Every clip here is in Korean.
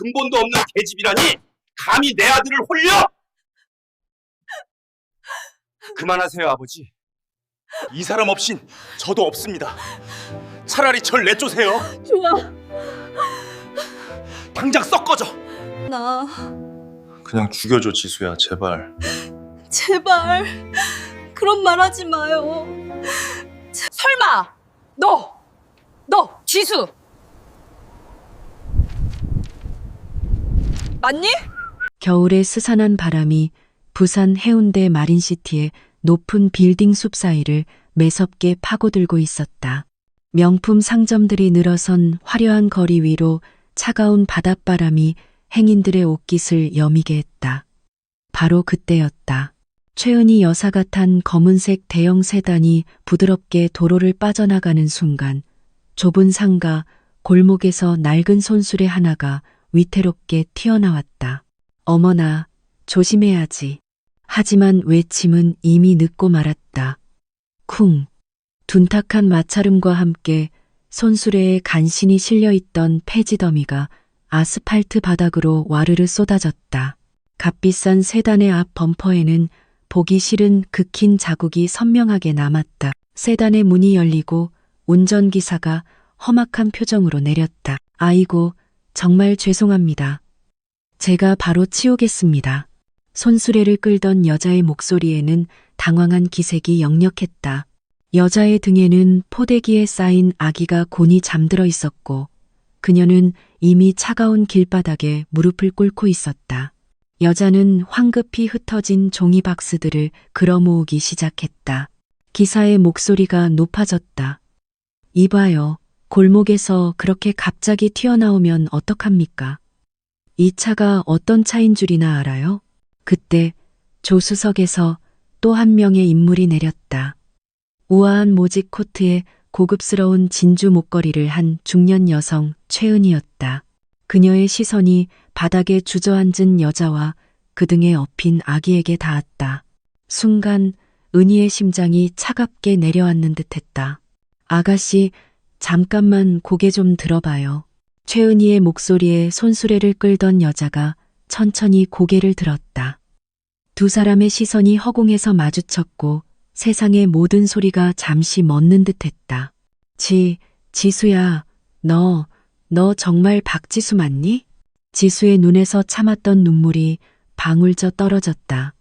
근본도 없는 계집이라니 감히 내 아들을 홀려? 그만하세요, 아버지. 이 사람 없인 저도 없습니다. 차라리 절 내쫓으세요. 좋아. 당장 썩 꺼져. 나 그냥 죽여줘, 지수야, 제발. 제발 그런 말 하지 마요. 설마 너 지수 맞니? 겨울의 스산한 바람이 부산 해운대 마린시티의 높은 빌딩 숲 사이를 매섭게 파고들고 있었다. 명품 상점들이 늘어선 화려한 거리 위로 차가운 바닷바람이 행인들의 옷깃을 여미게 했다. 바로 그때였다. 최은희 여사가 탄 검은색 대형 세단이 부드럽게 도로를 빠져나가는 순간 좁은 상가 골목에서 낡은 손수레 하나가 위태롭게 튀어나왔다. 어머나, 조심해야지. 하지만 외침은 이미 늦고 말았다. 쿵. 둔탁한 마찰음과 함께 손수레에 간신히 실려있던 폐지 더미가 아스팔트 바닥으로 와르르 쏟아졌다. 값비싼 세단의 앞 범퍼에는 보기 싫은 극힌 자국이 선명하게 남았다. 세단의 문이 열리고 운전기사가 험악한 표정으로 내렸다. 아이고, 정말 죄송합니다. 제가 바로 치우겠습니다. 손수레를 끌던 여자의 목소리에는 당황한 기색이 역력했다. 여자의 등에는 포대기에 쌓인 아기가 곤히 잠들어 있었고 그녀는 이미 차가운 길바닥에 무릎을 꿇고 있었다. 여자는 황급히 흩어진 종이 박스들을 걸어모으기 시작했다. 기사의 목소리가 높아졌다. 이봐요. 골목에서 그렇게 갑자기 튀어나오면 어떡합니까? 이 차가 어떤 차인 줄이나 알아요? 그때 조수석에서 또 한 명의 인물이 내렸다. 우아한 모직 코트에 고급스러운 진주 목걸이를 한 중년 여성 최은희였다. 그녀의 시선이 바닥에 주저앉은 여자와 그 등에 엎인 아기에게 닿았다. 순간 은희의 심장이 차갑게 내려앉는 듯했다. 아가씨, 잠깐만 고개 좀 들어봐요. 최은희의 목소리에 손수레를 끌던 여자가 천천히 고개를 들었다. 두 사람의 시선이 허공에서 마주쳤고 세상의 모든 소리가 잠시 멎는 듯했다. 지수야, 너 정말 박지수 맞니? 지수의 눈에서 참았던 눈물이 방울져 떨어졌다.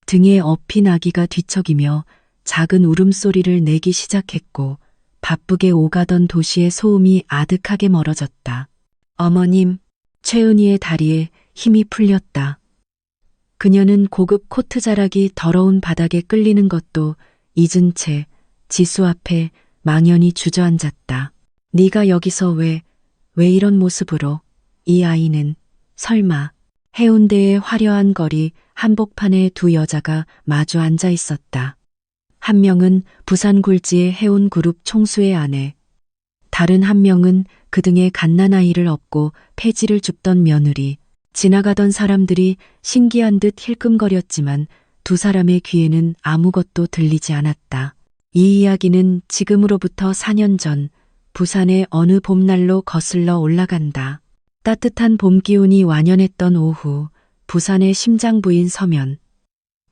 등에 엎인 아기가 뒤척이며 작은 울음소리를 내기 시작했고 바쁘게 오가던 도시의 소음이 아득하게 멀어졌다. 어머님, 최은희의 다리에 힘이 풀렸다. 그녀는 고급 코트 자락이 더러운 바닥에 끌리는 것도 잊은 채 지수 앞에 망연히 주저앉았다. 네가 여기서 왜 이런 모습으로? 이 아이는 설마. 해운대의 화려한 거리 한복판에 두 여자가 마주 앉아 있었다. 한 명은 부산 굴지의 해운그룹 총수의 아내, 다른 한 명은 그 등에 갓난아이를 업고 폐지를 줍던 며느리. 지나가던 사람들이 신기한 듯 힐끔거렸지만 두 사람의 귀에는 아무것도 들리지 않았다. 이 이야기는 지금으로부터 4년 전 부산의 어느 봄날로 거슬러 올라간다. 따뜻한 봄 기운이 완연했던 오후, 부산의 심장부인 서면.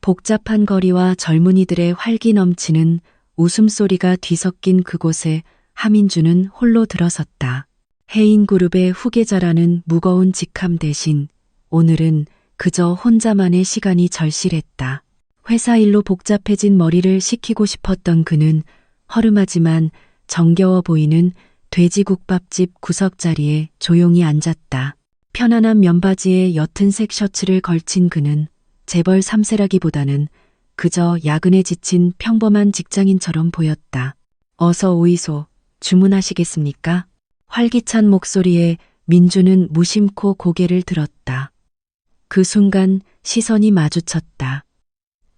복잡한 거리와 젊은이들의 활기 넘치는 웃음소리가 뒤섞인 그곳에 하민주는 홀로 들어섰다. 해인그룹의 후계자라는 무거운 직함 대신 오늘은 그저 혼자만의 시간이 절실했다. 회사 일로 복잡해진 머리를 식히고 싶었던 그는 허름하지만 정겨워 보이는 돼지국밥집 구석자리에 조용히 앉았다. 편안한 면바지에 옅은색 셔츠를 걸친 그는 재벌 3세라기보다는 그저 야근에 지친 평범한 직장인처럼 보였다. 어서 오이소. 주문하시겠습니까? 활기찬 목소리에 민주는 무심코 고개를 들었다. 그 순간 시선이 마주쳤다.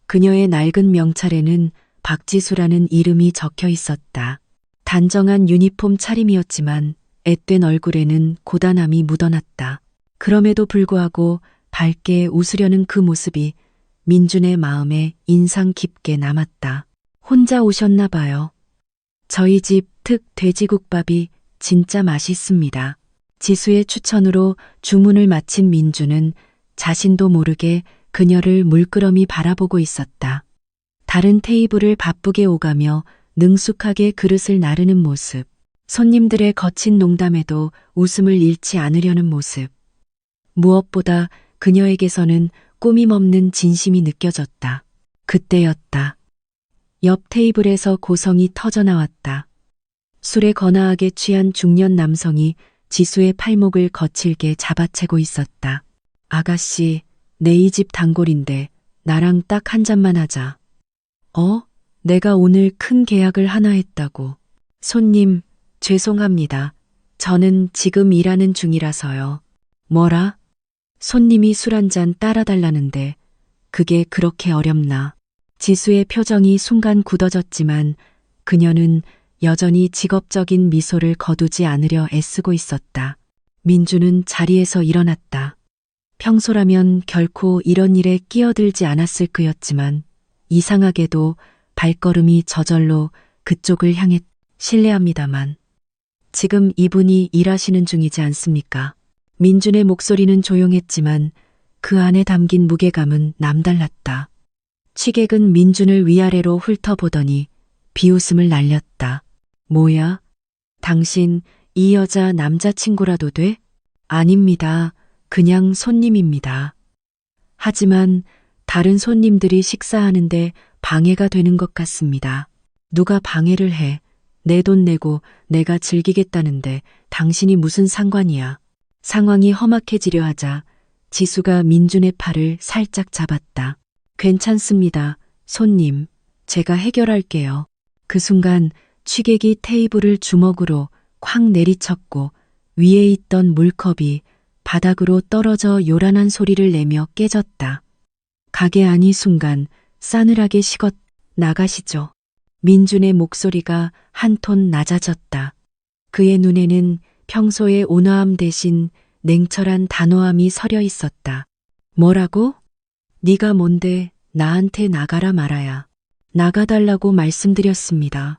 그녀의 낡은 명찰에는 박지수라는 이름이 적혀 있었다. 단정한 유니폼 차림이었지만 앳된 얼굴에는 고단함이 묻어났다. 그럼에도 불구하고 밝게 웃으려는 그 모습이 민준의 마음에 인상 깊게 남았다. 혼자 오셨나 봐요. 저희 집 특 돼지국밥이 진짜 맛있습니다. 지수의 추천으로 주문을 마친 민주는 자신도 모르게 그녀를 물끄러미 바라보고 있었다. 다른 테이블을 바쁘게 오가며 능숙하게 그릇을 나르는 모습, 손님들의 거친 농담에도 웃음을 잃지 않으려는 모습. 무엇보다 그녀에게서는 꾸밈 없는 진심이 느껴졌다. 그때였다. 옆 테이블에서 고성이 터져나왔다. 술에 거나하게 취한 중년 남성이 지수의 팔목을 거칠게 잡아채고 있었다. 아가씨, 내 이 집 단골인데 나랑 딱 한 잔만 하자. 내가 오늘 큰 계약을 하나 했다고. 손님, 죄송합니다. 저는 지금 일하는 중이라서요. 뭐라? 손님이 술 한 잔 따라달라는데 그게 그렇게 어렵나? 지수의 표정이 순간 굳어졌지만 그녀는 여전히 직업적인 미소를 거두지 않으려 애쓰고 있었다. 민주는 자리에서 일어났다. 평소라면 결코 이런 일에 끼어들지 않았을 그였지만 이상하게도 발걸음이 저절로 그쪽을 향해 실례합니다만 지금 이분이 일하시는 중이지 않습니까? 민준의 목소리는 조용했지만 그 안에 담긴 무게감은 남달랐다. 취객은 민준을 위아래로 훑어보더니 비웃음을 날렸다. 뭐야? 당신 이 여자 남자친구라도 돼? 아닙니다. 그냥 손님입니다. 하지만 다른 손님들이 식사하는데 방해가 되는 것 같습니다. 누가 방해를 해? 내 돈 내고 내가 즐기겠다는데 당신이 무슨 상관이야? 상황이 험악해지려 하자 지수가 민준의 팔을 살짝 잡았다. 괜찮습니다. 손님, 제가 해결할게요. 그 순간 취객이 테이블을 주먹으로 콱 내리쳤고 위에 있던 물컵이 바닥으로 떨어져 요란한 소리를 내며 깨졌다. 가게 안이 순간 싸늘하게 식었. 나가시죠. 민준의 목소리가 한 톤 낮아졌다. 그의 눈에는 평소의 온화함 대신 냉철한 단호함이 서려 있었다. 뭐라고? 네가 뭔데 나한테 나가라 말아야. 나가달라고 말씀드렸습니다.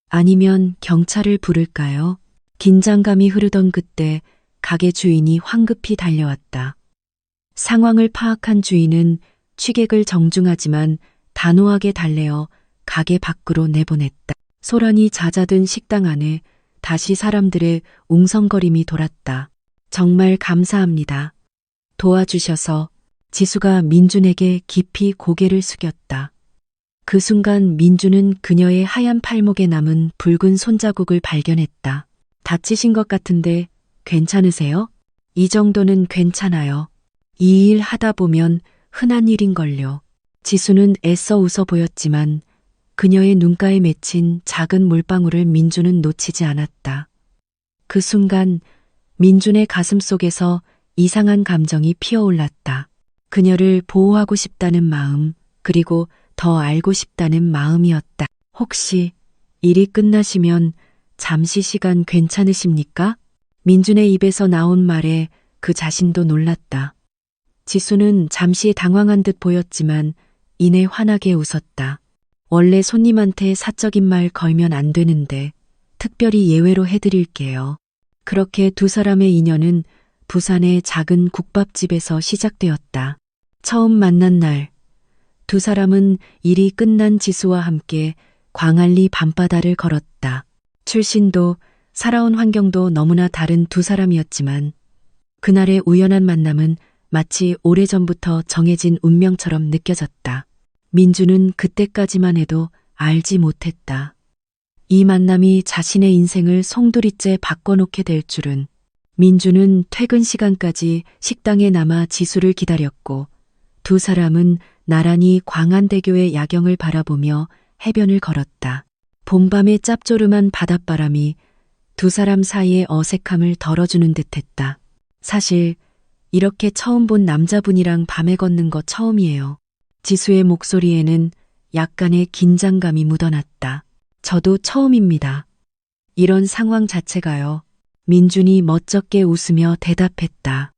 아니면 경찰을 부를까요? 긴장감이 흐르던 그때 가게 주인이 황급히 달려왔다. 상황을 파악한 주인은 취객을 정중하지만 단호하게 달래어 가게 밖으로 내보냈다. 소란이 잦아든 식당 안에 다시 사람들의 웅성거림이 돌았다. 정말 감사합니다. 도와주셔서. 지수가 민준에게 깊이 고개를 숙였다. 그 순간 민준은 그녀의 하얀 팔목에 남은 붉은 손자국을 발견했다. 다치신 것 같은데 괜찮으세요? 이 정도는 괜찮아요. 이 일 하다 보면 흔한 일인걸요. 지수는 애써 웃어 보였지만 그녀의 눈가에 맺힌 작은 물방울을 민준은 놓치지 않았다. 그 순간 민준의 가슴 속에서 이상한 감정이 피어올랐다. 그녀를 보호하고 싶다는 마음, 그리고 더 알고 싶다는 마음이었다. 혹시 일이 끝나시면 잠시 시간 괜찮으십니까? 민준의 입에서 나온 말에 그 자신도 놀랐다. 지수는 잠시 당황한 듯 보였지만 이내 환하게 웃었다. 원래 손님한테 사적인 말 걸면 안 되는데 특별히 예외로 해드릴게요. 그렇게 두 사람의 인연은 부산의 작은 국밥집에서 시작되었다. 처음 만난 날, 두 사람은 일이 끝난 지수와 함께 광안리 밤바다를 걸었다. 출신도 살아온 환경도 너무나 다른 두 사람이었지만 그날의 우연한 만남은 마치 오래전부터 정해진 운명처럼 느껴졌다. 민주는 그때까지만 해도 알지 못했다. 이 만남이 자신의 인생을 송두리째 바꿔놓게 될 줄은. 민주는 퇴근 시간까지 식당에 남아 지수를 기다렸고 두 사람은 나란히 광안대교의 야경을 바라보며 해변을 걸었다. 봄밤의 짭조름한 바닷바람이 두 사람 사이의 어색함을 덜어주는 듯했다. 사실 이렇게 처음 본 남자분이랑 밤에 걷는 거 처음이에요. 지수의 목소리에는 약간의 긴장감이 묻어났다. 저도 처음입니다. 이런 상황 자체가요. 민준이 멋쩍게 웃으며 대답했다.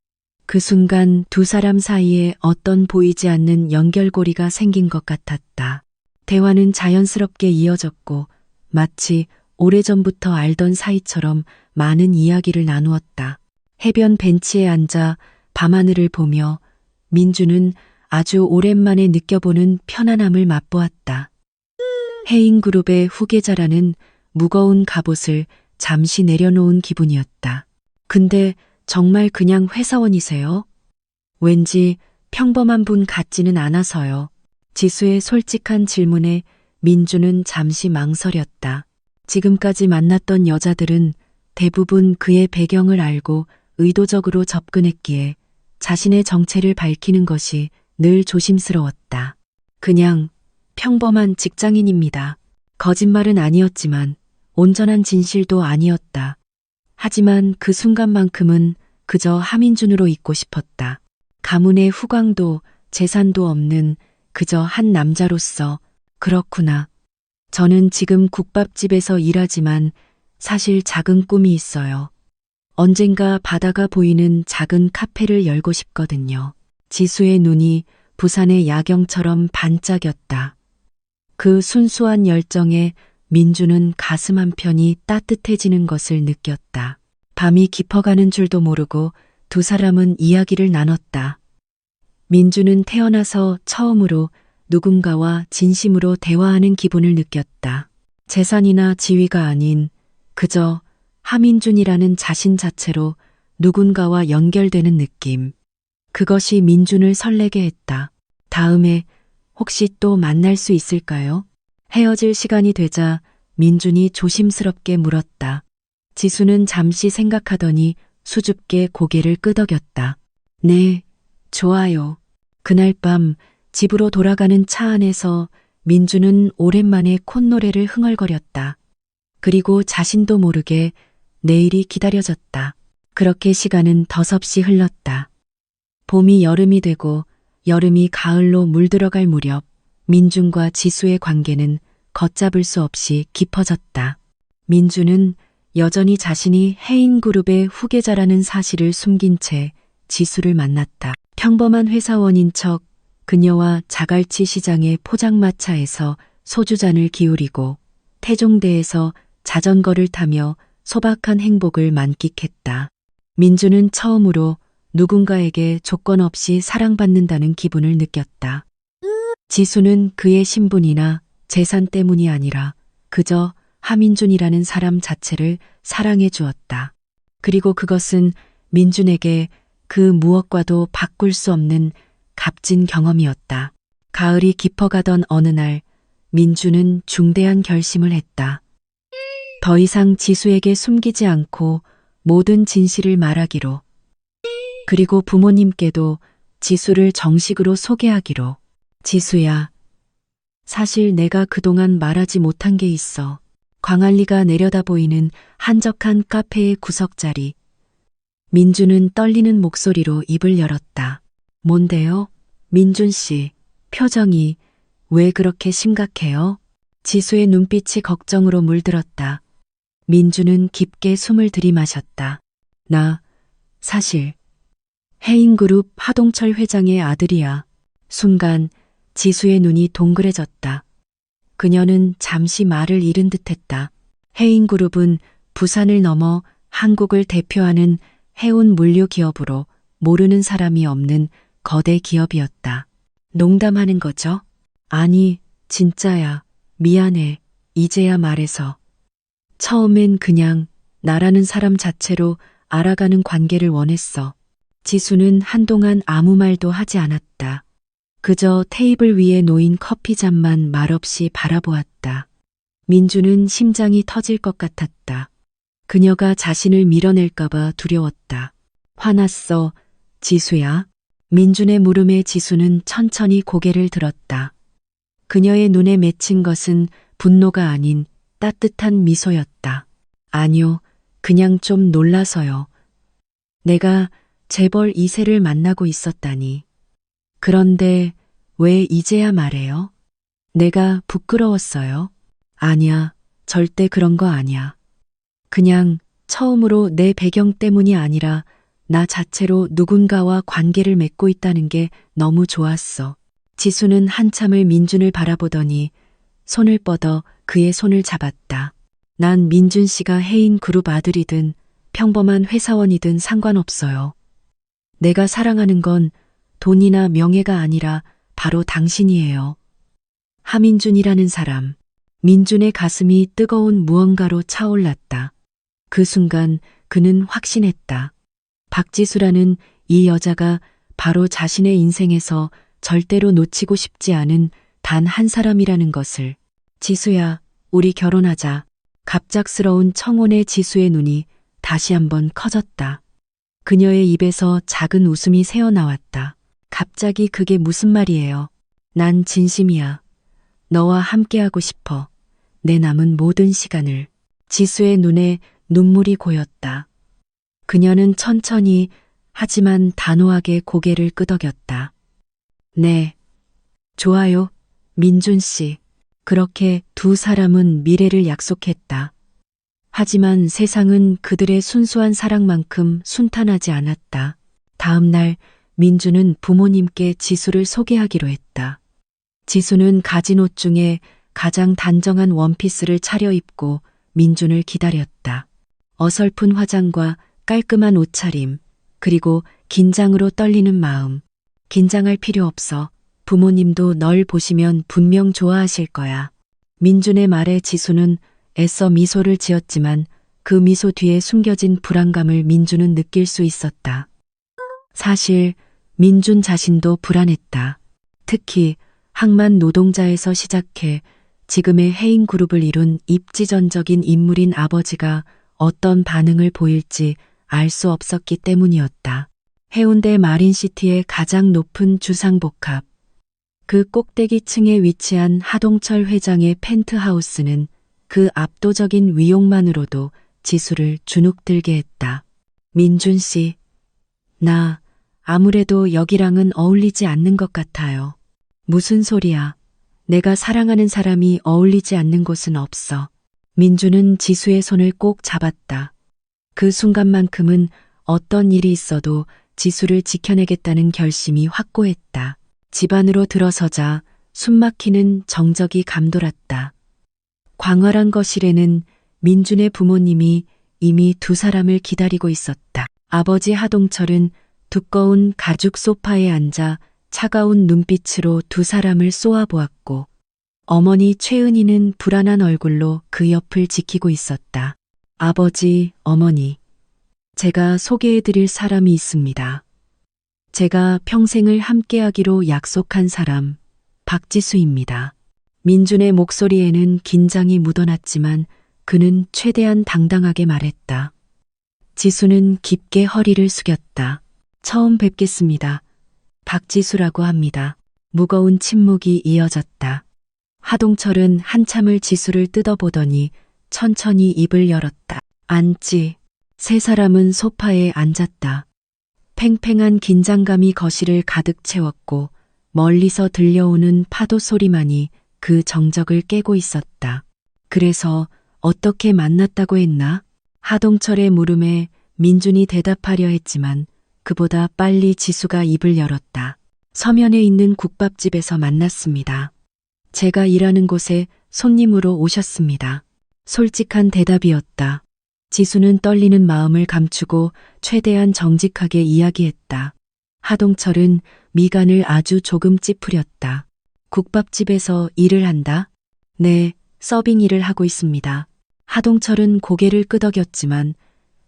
그 순간 두 사람 사이에 어떤 보이지 않는 연결고리가 생긴 것 같았다. 대화는 자연스럽게 이어졌고 마치 오래전부터 알던 사이처럼 많은 이야기를 나누었다. 해변 벤치에 앉아 밤하늘을 보며 민주는 아주 오랜만에 느껴보는 편안함을 맛보았다. 해인그룹의 후계자라는 무거운 갑옷을 잠시 내려놓은 기분이었다. 근데 정말 그냥 회사원이세요? 왠지 평범한 분 같지는 않아서요. 지수의 솔직한 질문에 민주는 잠시 망설였다. 지금까지 만났던 여자들은 대부분 그의 배경을 알고 의도적으로 접근했기에 자신의 정체를 밝히는 것이 늘 조심스러웠다. 그냥 평범한 직장인입니다. 거짓말은 아니었지만 온전한 진실도 아니었다. 하지만 그 순간만큼은 그저 하민준으로 있고 싶었다. 가문의 후광도 재산도 없는 그저 한 남자로서 그렇구나. 저는 지금 국밥집에서 일하지만 사실 작은 꿈이 있어요. 언젠가 바다가 보이는 작은 카페를 열고 싶거든요. 지수의 눈이 부산의 야경처럼 반짝였다. 그 순수한 열정에 민주는 가슴 한편이 따뜻해지는 것을 느꼈다. 밤이 깊어가는 줄도 모르고 두 사람은 이야기를 나눴다. 민주는 태어나서 처음으로 누군가와 진심으로 대화하는 기분을 느꼈다. 재산이나 지위가 아닌 그저 하민준이라는 자신 자체로 누군가와 연결되는 느낌. 그것이 민준을 설레게 했다. 다음에 혹시 또 만날 수 있을까요? 헤어질 시간이 되자 민준이 조심스럽게 물었다. 지수는 잠시 생각하더니 수줍게 고개를 끄덕였다. 네, 좋아요. 그날 밤 집으로 돌아가는 차 안에서 민주는 오랜만에 콧노래를 흥얼거렸다. 그리고 자신도 모르게 내일이 기다려졌다. 그렇게 시간은 더섭이 흘렀다. 봄이 여름이 되고 여름이 가을로 물들어갈 무렵 민준과 지수의 관계는 걷잡을 수 없이 깊어졌다. 민주는 여전히 자신이 해인그룹의 후계자라는 사실을 숨긴 채 지수를 만났다. 평범한 회사원인 척 그녀와 자갈치 시장의 포장마차에서 소주잔을 기울이고 태종대에서 자전거를 타며 소박한 행복을 만끽했다. 민주는 처음으로 누군가에게 조건 없이 사랑받는다는 기분을 느꼈다. 지수는 그의 신분이나 재산 때문이 아니라 그저 하민준이라는 사람 자체를 사랑해 주었다. 그리고 그것은 민준에게 그 무엇과도 바꿀 수 없는 값진 경험이었다. 가을이 깊어가던 어느 날 민주는 중대한 결심을 했다. 더 이상 지수에게 숨기지 않고 모든 진실을 말하기로. 그리고 부모님께도 지수를 정식으로 소개하기로. 지수야, 사실 내가 그동안 말하지 못한 게 있어. 광안리가 내려다 보이는 한적한 카페의 구석자리. 민주는 떨리는 목소리로 입을 열었다. 뭔데요? 민준 씨, 표정이 왜 그렇게 심각해요? 지수의 눈빛이 걱정으로 물들었다. 민주는 깊게 숨을 들이마셨다. 나 사실 해인그룹 하동철 회장의 아들이야. 순간 지수의 눈이 동그래졌다. 그녀는 잠시 말을 잃은 듯했다. 해인그룹은 부산을 넘어 한국을 대표하는 해운 물류 기업으로 모르는 사람이 없는 거대 기업이었다. 농담하는 거죠? 아니, 진짜야. 미안해. 이제야 말해서. 처음엔 그냥 나라는 사람 자체로 알아가는 관계를 원했어. 지수는 한동안 아무 말도 하지 않았다. 그저 테이블 위에 놓인 커피잔만 말없이 바라보았다. 민주는 심장이 터질 것 같았다. 그녀가 자신을 밀어낼까봐 두려웠다. 화났어, 지수야. 민준의 물음에 지수는 천천히 고개를 들었다. 그녀의 눈에 맺힌 것은 분노가 아닌 따뜻한 미소였다. 아니요, 그냥 좀 놀라서요. 내가 재벌 2세를 만나고 있었다니. 그런데 왜 이제야 말해요? 내가 부끄러웠어요? 아니야, 절대 그런 거 아니야. 그냥 처음으로 내 배경 때문이 아니라 나 자체로 누군가와 관계를 맺고 있다는 게 너무 좋았어. 지수는 한참을 민준을 바라보더니 손을 뻗어 그의 손을 잡았다. 난 민준 씨가 해인 그룹 아들이든 평범한 회사원이든 상관없어요. 내가 사랑하는 건 돈이나 명예가 아니라 바로 당신이에요. 하민준이라는 사람. 민준의 가슴이 뜨거운 무언가로 차올랐다. 그 순간 그는 확신했다. 박지수라는 이 여자가 바로 자신의 인생에서 절대로 놓치고 싶지 않은 단 한 사람이라는 것을. 지수야, 우리 결혼하자. 갑작스러운 청혼의 지수의 눈이 다시 한번 커졌다. 그녀의 입에서 작은 웃음이 새어나왔다. 갑자기 그게 무슨 말이에요? 난 진심이야. 너와 함께하고 싶어. 내 남은 모든 시간을. 지수의 눈에 눈물이 고였다. 그녀는 천천히 하지만 단호하게 고개를 끄덕였다. 네. 좋아요, 민준 씨. 그렇게 두 사람은 미래를 약속했다. 하지만 세상은 그들의 순수한 사랑만큼 순탄하지 않았다. 다음 날 민주는 부모님께 지수를 소개하기로 했다. 지수는 가진 옷 중에 가장 단정한 원피스를 차려입고 민준을 기다렸다. 어설픈 화장과 깔끔한 옷차림, 그리고 긴장으로 떨리는 마음. 긴장할 필요 없어. 부모님도 널 보시면 분명 좋아하실 거야. 민준의 말에 지수는 애써 미소를 지었지만 그 미소 뒤에 숨겨진 불안감을 민준은 느낄 수 있었다. 사실 민준 자신도 불안했다. 특히 항만 노동자에서 시작해 지금의 해인 그룹을 이룬 입지전적인 인물인 아버지가 어떤 반응을 보일지 알 수 없었기 때문이었다. 해운대 마린시티의 가장 높은 주상복합. 그 꼭대기층에 위치한 하동철 회장의 펜트하우스는 그 압도적인 위용만으로도 지수를 주눅들게 했다. 민준 씨, 나 아무래도 여기랑은 어울리지 않는 것 같아요. 무슨 소리야. 내가 사랑하는 사람이 어울리지 않는 곳은 없어. 민주는 지수의 손을 꼭 잡았다. 그 순간만큼은 어떤 일이 있어도 지수를 지켜내겠다는 결심이 확고했다. 집 안으로 들어서자 숨막히는 정적이 감돌았다. 광활한 거실에는 민준의 부모님이 이미 두 사람을 기다리고 있었다. 아버지 하동철은 두꺼운 가죽 소파에 앉아 차가운 눈빛으로 두 사람을 쏘아보았고, 어머니 최은희는 불안한 얼굴로 그 옆을 지키고 있었다. 아버지, 어머니, 제가 소개해드릴 사람이 있습니다. 제가 평생을 함께하기로 약속한 사람, 박지수입니다. 민준의 목소리에는 긴장이 묻어났지만 그는 최대한 당당하게 말했다. 지수는 깊게 허리를 숙였다. 처음 뵙겠습니다. 박지수라고 합니다. 무거운 침묵이 이어졌다. 하동철은 한참을 지수를 뜯어보더니 천천히 입을 열었다. 앉지. 세 사람은 소파에 앉았다. 팽팽한 긴장감이 거실을 가득 채웠고 멀리서 들려오는 파도 소리만이 그 정적을 깨고 있었다. 그래서 어떻게 만났다고 했나? 하동철의 물음에 민준이 대답하려 했지만 그보다 빨리 지수가 입을 열었다. 서면에 있는 국밥집에서 만났습니다. 제가 일하는 곳에 손님으로 오셨습니다. 솔직한 대답이었다. 지수는 떨리는 마음을 감추고 최대한 정직하게 이야기했다. 하동철은 미간을 아주 조금 찌푸렸다. 국밥집에서 일을 한다? 네, 서빙 일을 하고 있습니다. 하동철은 고개를 끄덕였지만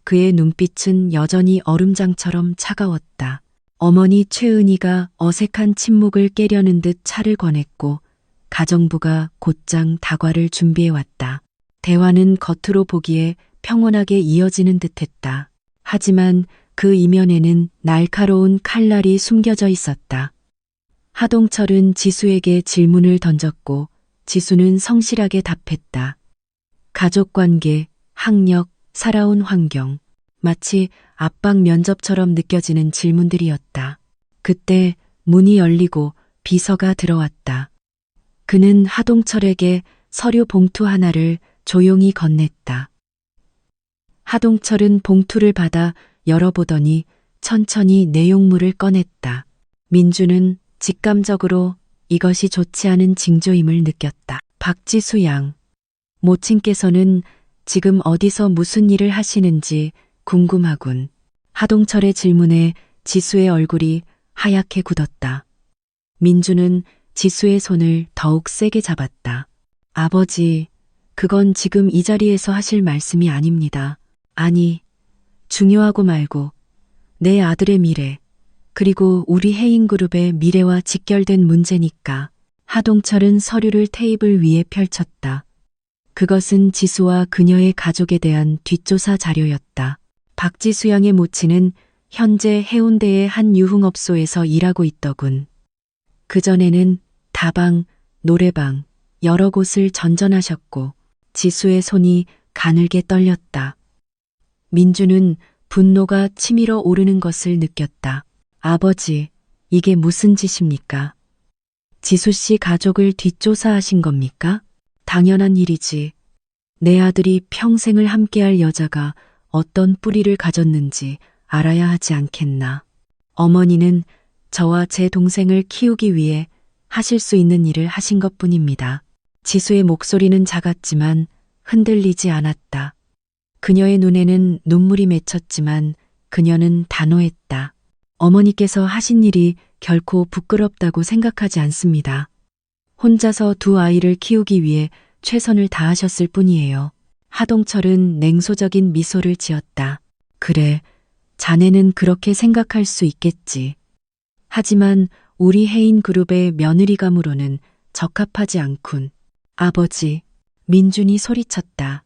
그의 눈빛은 여전히 얼음장처럼 차가웠다. 어머니 최은희가 어색한 침묵을 깨려는 듯 차를 권했고 가정부가 곧장 다과를 준비해왔다. 대화는 겉으로 보기에 평온하게 이어지는 듯했다. 하지만 그 이면에는 날카로운 칼날이 숨겨져 있었다. 하동철은 지수에게 질문을 던졌고 지수는 성실하게 답했다. 가족관계, 학력, 살아온 환경, 마치 압박 면접처럼 느껴지는 질문들이었다. 그때 문이 열리고 비서가 들어왔다. 그는 하동철에게 서류 봉투 하나를 조용히 건넸다. 하동철은 봉투를 받아 열어보더니 천천히 내용물을 꺼냈다. 민주는 직감적으로 이것이 좋지 않은 징조임을 느꼈다. 박지수 양. 모친께서는 지금 어디서 무슨 일을 하시는지 궁금하군. 하동철의 질문에 지수의 얼굴이 하얗게 굳었다. 민주는 지수의 손을 더욱 세게 잡았다. 아버지, 그건 지금 이 자리에서 하실 말씀이 아닙니다. 아니, 중요하고 말고 내 아들의 미래, 그리고 우리 해인그룹의 미래와 직결된 문제니까. 하동철은 서류를 테이블 위에 펼쳤다. 그것은 지수와 그녀의 가족에 대한 뒷조사 자료였다. 박지수 양의 모친은 현재 해운대의 한 유흥업소에서 일하고 있더군. 그전에는 다방, 노래방, 여러 곳을 전전하셨고 지수의 손이 가늘게 떨렸다. 민주는 분노가 치밀어 오르는 것을 느꼈다. 아버지, 이게 무슨 짓입니까? 지수 씨 가족을 뒷조사하신 겁니까? 당연한 일이지. 내 아들이 평생을 함께할 여자가 어떤 뿌리를 가졌는지 알아야 하지 않겠나. 어머니는 저와 제 동생을 키우기 위해 하실 수 있는 일을 하신 것뿐입니다. 지수의 목소리는 작았지만 흔들리지 않았다. 그녀의 눈에는 눈물이 맺혔지만 그녀는 단호했다. 어머니께서 하신 일이 결코 부끄럽다고 생각하지 않습니다. 혼자서 두 아이를 키우기 위해 최선을 다하셨을 뿐이에요. 하동철은 냉소적인 미소를 지었다. 그래, 자네는 그렇게 생각할 수 있겠지. 하지만 우리 해인그룹의 며느리감으로는 적합하지 않군. 아버지, 민준이 소리쳤다.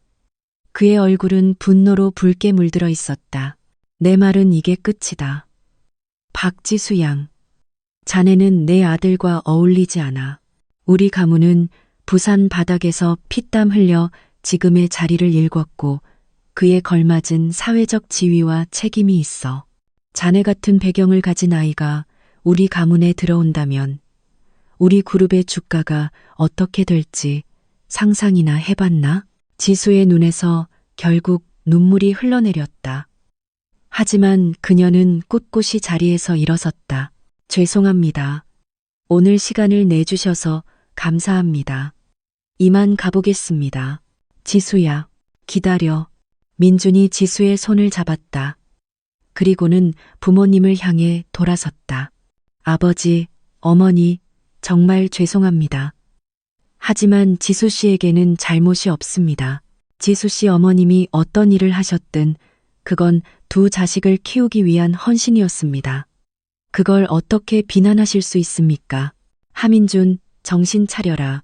그의 얼굴은 분노로 붉게 물들어 있었다. 내 말은 이게 끝이다. 박지수 양, 자네는 내 아들과 어울리지 않아. 우리 가문은 부산 바닥에서 피땀 흘려 지금의 자리를 일궜고 그에 걸맞은 사회적 지위와 책임이 있어. 자네 같은 배경을 가진 아이가 우리 가문에 들어온다면 우리 그룹의 주가가 어떻게 될지 상상이나 해봤나? 지수의 눈에서 결국 눈물이 흘러내렸다. 하지만 그녀는 꿋꿋이 자리에서 일어섰다. 죄송합니다. 오늘 시간을 내주셔서 감사합니다. 이만 가보겠습니다. 지수야, 기다려. 민준이 지수의 손을 잡았다. 그리고는 부모님을 향해 돌아섰다. 아버지, 어머니, 정말 죄송합니다. 하지만 지수 씨에게는 잘못이 없습니다. 지수 씨 어머님이 어떤 일을 하셨든 그건 두 자식을 키우기 위한 헌신이었습니다. 그걸 어떻게 비난하실 수 있습니까? 하민준, 정신 차려라.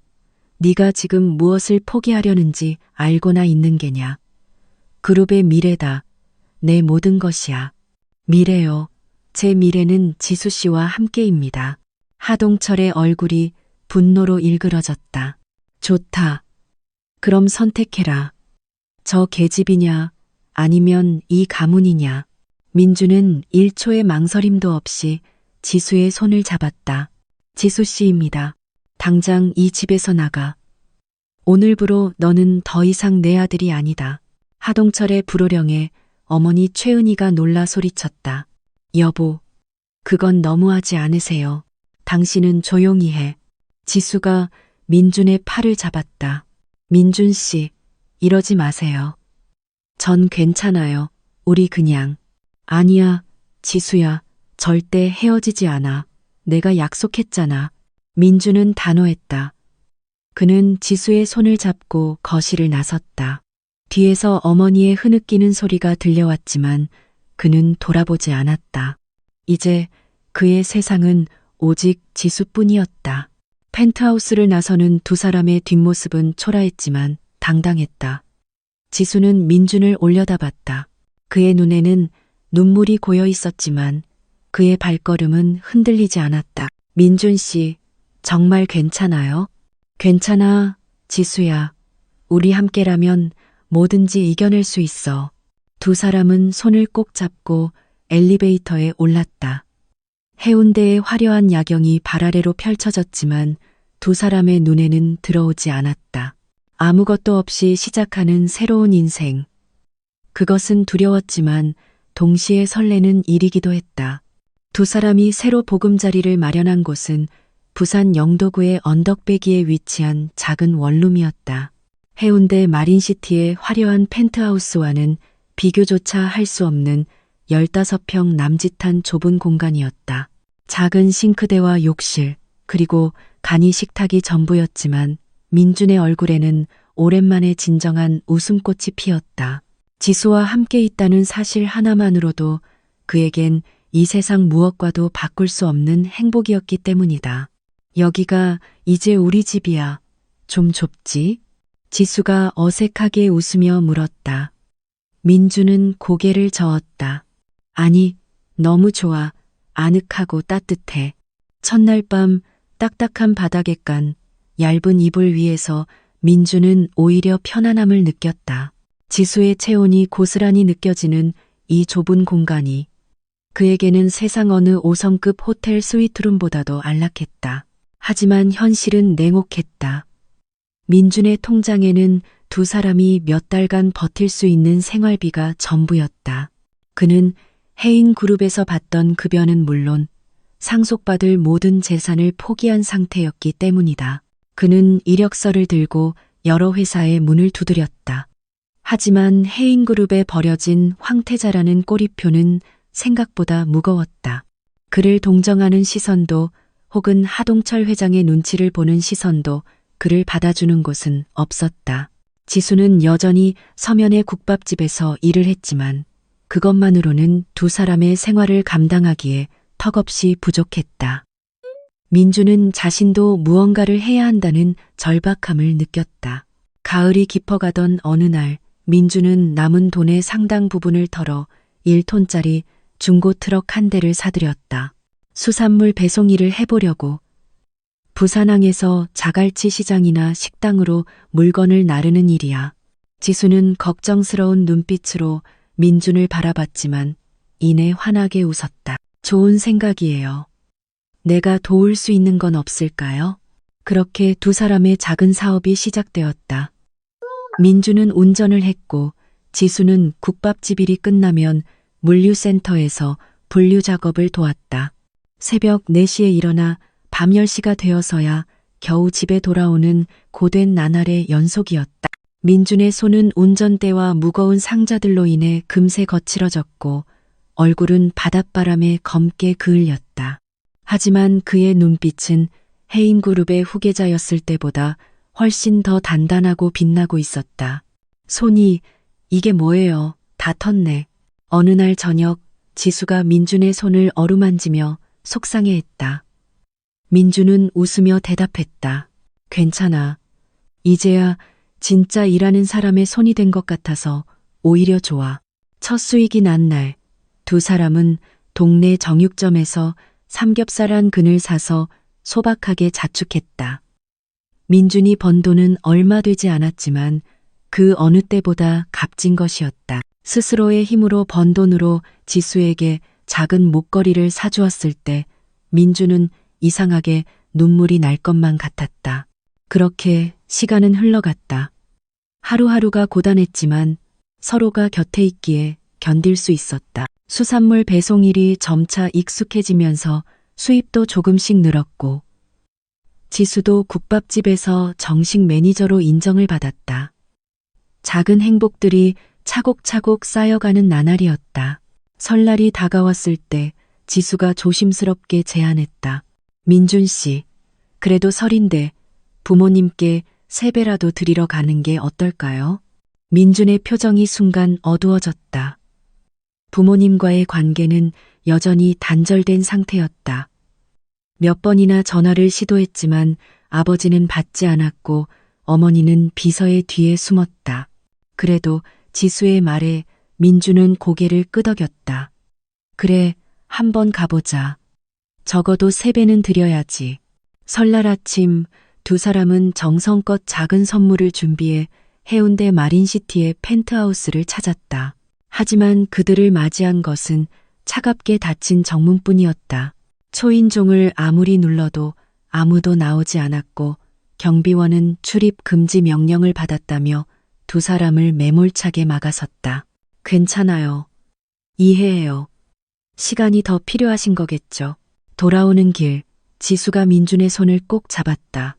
네가 지금 무엇을 포기하려는지 알고나 있는 게냐. 그룹의 미래다. 내 모든 것이야. 미래요. 제 미래는 지수 씨와 함께입니다. 하동철의 얼굴이 분노로 일그러졌다. 좋다. 그럼 선택해라. 저 계집이냐, 아니면 이 가문이냐. 민주는 1초의 망설임도 없이 지수의 손을 잡았다. 지수 씨입니다. 당장 이 집에서 나가. 오늘부로 너는 더 이상 내 아들이 아니다. 하동철의 불호령에 어머니 최은희가 놀라 소리쳤다. 여보, 그건 너무하지 않으세요. 당신은 조용히 해. 지수가 민준의 팔을 잡았다. 민준 씨, 이러지 마세요. 전 괜찮아요. 우리 그냥. 아니야, 지수야. 절대 헤어지지 않아. 내가 약속했잖아. 민준은 단호했다. 그는 지수의 손을 잡고 거실을 나섰다. 뒤에서 어머니의 흐느끼는 소리가 들려왔지만 그는 돌아보지 않았다. 이제 그의 세상은 오직 지수뿐이었다. 펜트하우스를 나서는 두 사람의 뒷모습은 초라했지만 당당했다. 지수는 민준을 올려다봤다. 그의 눈에는 눈물이 고여 있었지만 그의 발걸음은 흔들리지 않았다. 민준 씨, 정말 괜찮아요? 괜찮아, 지수야. 우리 함께라면 뭐든지 이겨낼 수 있어. 두 사람은 손을 꼭 잡고 엘리베이터에 올랐다. 해운대의 화려한 야경이 발 아래로 펼쳐졌지만 두 사람의 눈에는 들어오지 않았다. 아무것도 없이 시작하는 새로운 인생. 그것은 두려웠지만 동시에 설레는 일이기도 했다. 두 사람이 새로 보금자리를 마련한 곳은 부산 영도구의 언덕배기에 위치한 작은 원룸이었다. 해운대 마린시티의 화려한 펜트하우스와는 비교조차 할 수 없는 15평 남짓한 좁은 공간이었다. 작은 싱크대와 욕실, 그리고 간이 식탁이 전부였지만 민준의 얼굴에는 오랜만에 진정한 웃음꽃이 피었다. 지수와 함께 있다는 사실 하나만으로도 그에겐 이 세상 무엇과도 바꿀 수 없는 행복이었기 때문이다. 여기가 이제 우리 집이야. 좀 좁지? 지수가 어색하게 웃으며 물었다. 민주는 고개를 저었다. 아니, 너무 좋아. 아늑하고 따뜻해. 첫날 밤 딱딱한 바닥에 깐 얇은 이불 위에서 민주는 오히려 편안함을 느꼈다. 지수의 체온이 고스란히 느껴지는 이 좁은 공간이 그에게는 세상 어느 5성급 호텔 스위트룸보다도 안락했다. 하지만 현실은 냉혹했다. 민준의 통장에는 두 사람이 몇 달간 버틸 수 있는 생활비가 전부였다. 그는 해인그룹에서 받던 급여는 물론 상속받을 모든 재산을 포기한 상태였기 때문이다. 그는 이력서를 들고 여러 회사에 문을 두드렸다. 하지만 해인그룹에 버려진 황태자라는 꼬리표는 생각보다 무거웠다. 그를 동정하는 시선도 혹은 하동철 회장의 눈치를 보는 시선도 그를 받아주는 곳은 없었다. 지수는 여전히 서면의 국밥집에서 일을 했지만 그것만으로는 두 사람의 생활을 감당하기에 턱없이 부족했다. 민주는 자신도 무언가를 해야 한다는 절박함을 느꼈다. 가을이 깊어가던 어느 날 민주는 남은 돈의 상당 부분을 털어 1톤짜리 중고 트럭 한 대를 사들였다. 수산물 배송 일을 해보려고. 부산항에서 자갈치 시장이나 식당으로 물건을 나르는 일이야. 지수는 걱정스러운 눈빛으로 민준을 바라봤지만 이내 환하게 웃었다. 좋은 생각이에요. 내가 도울 수 있는 건 없을까요? 그렇게 두 사람의 작은 사업이 시작되었다. 민주는 운전을 했고 지수는 국밥집 일이 끝나면 물류센터에서 분류 작업을 도왔다. 새벽 4시에 일어나 밤 10시가 되어서야 겨우 집에 돌아오는 고된 나날의 연속이었다. 민준의 손은 운전대와 무거운 상자들로 인해 금세 거칠어졌고 얼굴은 바닷바람에 검게 그을렸다. 하지만 그의 눈빛은 해인그룹의 후계자였을 때보다 훨씬 더 단단하고 빛나고 있었다. 손이 이게 뭐예요? 다 텄네. 어느 날 저녁 지수가 민준의 손을 어루만지며 속상해했다. 민준은 웃으며 대답했다. 괜찮아. 이제야 진짜 일하는 사람의 손이 된 것 같아서 오히려 좋아. 첫 수익이 난 날 두 사람은 동네 정육점에서 삼겹살 한 근을 사서 소박하게 자축했다. 민준이 번 돈은 얼마 되지 않았지만 그 어느 때보다 값진 것이었다. 스스로의 힘으로 번 돈으로 지수에게 작은 목걸이를 사주었을 때 민준은 이상하게 눈물이 날 것만 같았다. 그렇게 시간은 흘러갔다. 하루하루가 고단했지만 서로가 곁에 있기에 견딜 수 있었다. 수산물 배송 일이 점차 익숙해지면서 수입도 조금씩 늘었고 지수도 국밥집에서 정식 매니저로 인정을 받았다. 작은 행복들이 차곡차곡 쌓여가는 나날이었다. 설날이 다가왔을 때 지수가 조심스럽게 제안했다. 민준 씨, 그래도 설인데 부모님께 세배라도 드리러 가는 게 어떨까요? 민준의 표정이 순간 어두워졌다. 부모님과의 관계는 여전히 단절된 상태였다. 몇 번이나 전화를 시도했지만 아버지는 받지 않았고 어머니는 비서의 뒤에 숨었다. 그래도 지수의 말에 민주는 고개를 끄덕였다. 그래, 한번 가보자. 적어도 세배는 드려야지. 설날 아침 두 사람은 정성껏 작은 선물을 준비해 해운대 마린시티의 펜트하우스를 찾았다. 하지만 그들을 맞이한 것은 차갑게 닫힌 정문뿐이었다. 초인종을 아무리 눌러도 아무도 나오지 않았고 경비원은 출입 금지 명령을 받았다며 두 사람을 매몰차게 막아섰다. 괜찮아요. 이해해요. 시간이 더 필요하신 거겠죠. 돌아오는 길, 지수가 민준의 손을 꼭 잡았다.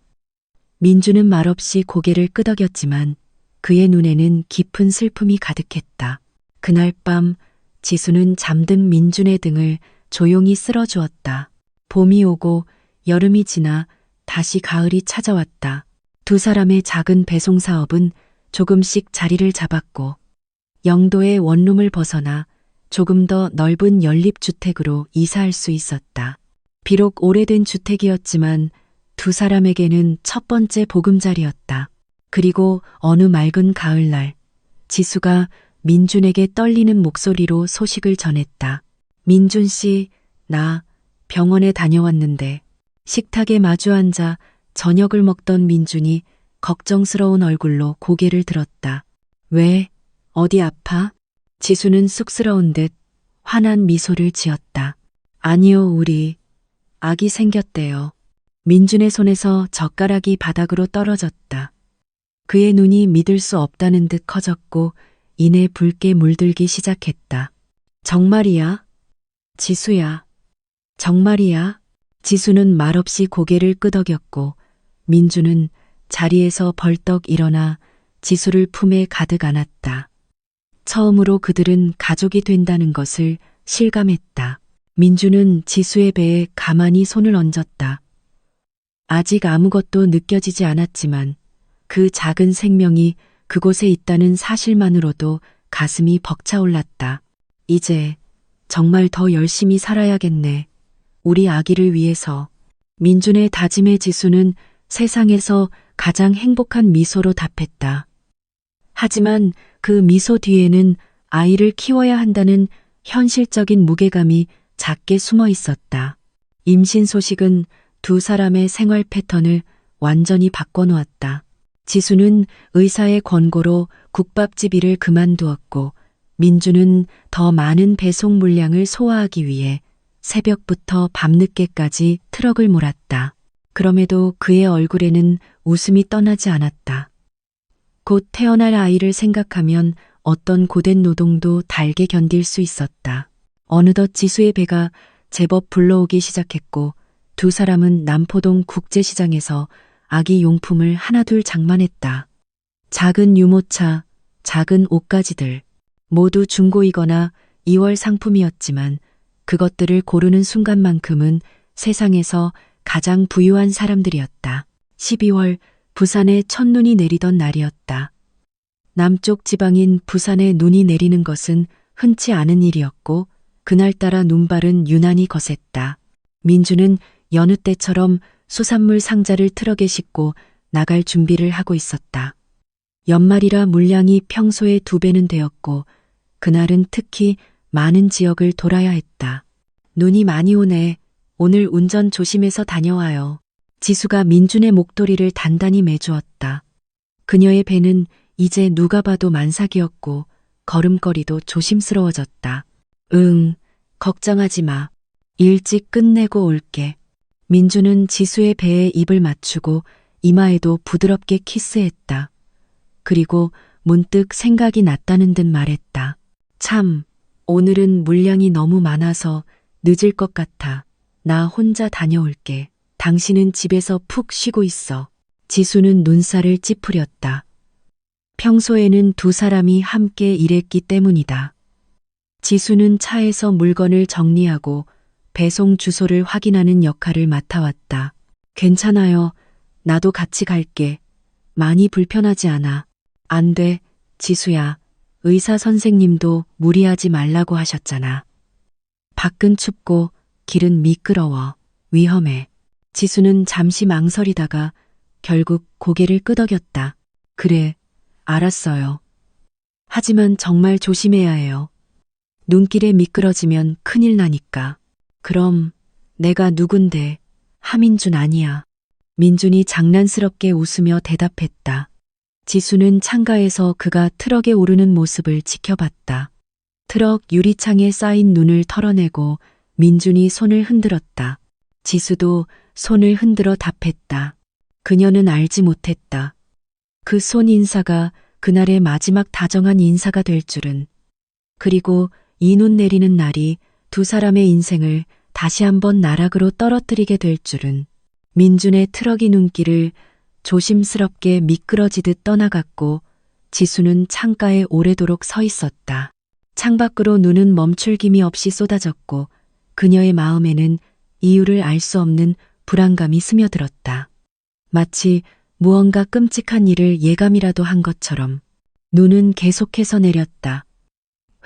민준은 말없이 고개를 끄덕였지만 그의 눈에는 깊은 슬픔이 가득했다. 그날 밤 지수는 잠든 민준의 등을 조용히 쓸어주었다. 봄이 오고 여름이 지나 다시 가을이 찾아왔다. 두 사람의 작은 배송 사업은 조금씩 자리를 잡았고 영도의 원룸을 벗어나 조금 더 넓은 연립주택으로 이사할 수 있었다. 비록 오래된 주택이었지만 두 사람에게는 첫 번째 보금자리였다. 그리고 어느 맑은 가을날 지수가 민준에게 떨리는 목소리로 소식을 전했다. 민준 씨, 나 병원에 다녀왔는데. 식탁에 마주 앉아 저녁을 먹던 민준이 걱정스러운 얼굴로 고개를 들었다. 왜? 어디 아파? 지수는 쑥스러운 듯 환한 미소를 지었다. 아니요, 우리 아기 생겼대요. 민준의 손에서 젓가락이 바닥으로 떨어졌다. 그의 눈이 믿을 수 없다는 듯 커졌고 이내 붉게 물들기 시작했다. 정말이야? 지수야. 정말이야? 지수는 말없이 고개를 끄덕였고 민준은 자리에서 벌떡 일어나 지수를 품에 가득 안았다. 처음으로 그들은 가족이 된다는 것을 실감했다. 민준은 지수의 배에 가만히 손을 얹었다. 아직 아무것도 느껴지지 않았지만 그 작은 생명이 그곳에 있다는 사실만으로도 가슴이 벅차올랐다. 이제 정말 더 열심히 살아야겠네. 우리 아기를 위해서. 민준의 다짐에 지수는 세상에서 가장 행복한 미소로 답했다. 하지만 그 미소 뒤에는 아이를 키워야 한다는 현실적인 무게감이 작게 숨어 있었다. 임신 소식은 두 사람의 생활 패턴을 완전히 바꿔놓았다. 지수는 의사의 권고로 국밥집 일을 그만두었고 민주는 더 많은 배송 물량을 소화하기 위해 새벽부터 밤늦게까지 트럭을 몰았다. 그럼에도 그의 얼굴에는 웃음이 떠나지 않았다. 곧 태어날 아이를 생각하면 어떤 고된 노동도 달게 견딜 수 있었다. 어느덧 지수의 배가 제법 불러오기 시작했고 두 사람은 남포동 국제시장에서 아기 용품을 하나둘 장만했다. 작은 유모차, 작은 옷가지들, 모두 중고이거나 2월 상품이었지만 그것들을 고르는 순간만큼은 세상에서 가장 부유한 사람들이었다. 12월 부산에 첫눈이 내리던 날이었다. 남쪽 지방인 부산에 눈이 내리는 것은 흔치 않은 일이었고 그날따라 눈발은 유난히 거셌다. 민주는 여느 때처럼 수산물 상자를 트럭에 싣고 나갈 준비를 하고 있었다. 연말이라 물량이 평소의 2배는 되었고 그날은 특히 많은 지역을 돌아야 했다. 눈이 많이 오네. 오늘 운전 조심해서 다녀와요. 지수가 민준의 목도리를 단단히 매주었다. 그녀의 배는 이제 누가 봐도 만삭이었고 걸음걸이도 조심스러워졌다. 응, 걱정하지 마. 일찍 끝내고 올게. 민주는 지수의 배에 입을 맞추고 이마에도 부드럽게 키스했다. 그리고 문득 생각이 났다는 듯 말했다. 참, 오늘은 물량이 너무 많아서 늦을 것 같아. 나 혼자 다녀올게. 당신은 집에서 푹 쉬고 있어. 지수는 눈살을 찌푸렸다. 평소에는 두 사람이 함께 일했기 때문이다. 지수는 차에서 물건을 정리하고 배송 주소를 확인하는 역할을 맡아왔다. 괜찮아요. 나도 같이 갈게. 많이 불편하지 않아. 안 돼, 지수야. 의사 선생님도 무리하지 말라고 하셨잖아. 밖은 춥고 길은 미끄러워. 위험해. 지수는 잠시 망설이다가 결국 고개를 끄덕였다. 그래, 알았어요. 하지만 정말 조심해야 해요. 눈길에 미끄러지면 큰일 나니까. 그럼 내가 누군데? 하민준 아니야. 민준이 장난스럽게 웃으며 대답했다. 지수는 창가에서 그가 트럭에 오르는 모습을 지켜봤다. 트럭 유리창에 쌓인 눈을 털어내고 민준이 손을 흔들었다. 지수도 손을 흔들어 답했다. 그녀는 알지 못했다. 그 손 인사가 그날의 마지막 다정한 인사가 될 줄은. 그리고 이 눈 내리는 날이 두 사람의 인생을 다시 한번 나락으로 떨어뜨리게 될 줄은. 민준의 트럭이 눈길을 조심스럽게 미끄러지듯 떠나갔고 지수는 창가에 오래도록 서 있었다. 창밖으로 눈은 멈출김이 없이 쏟아졌고 그녀의 마음에는 이유를 알 수 없는 불안감이 스며들었다. 마치 무언가 끔찍한 일을 예감이라도 한 것처럼 눈은 계속해서 내렸다.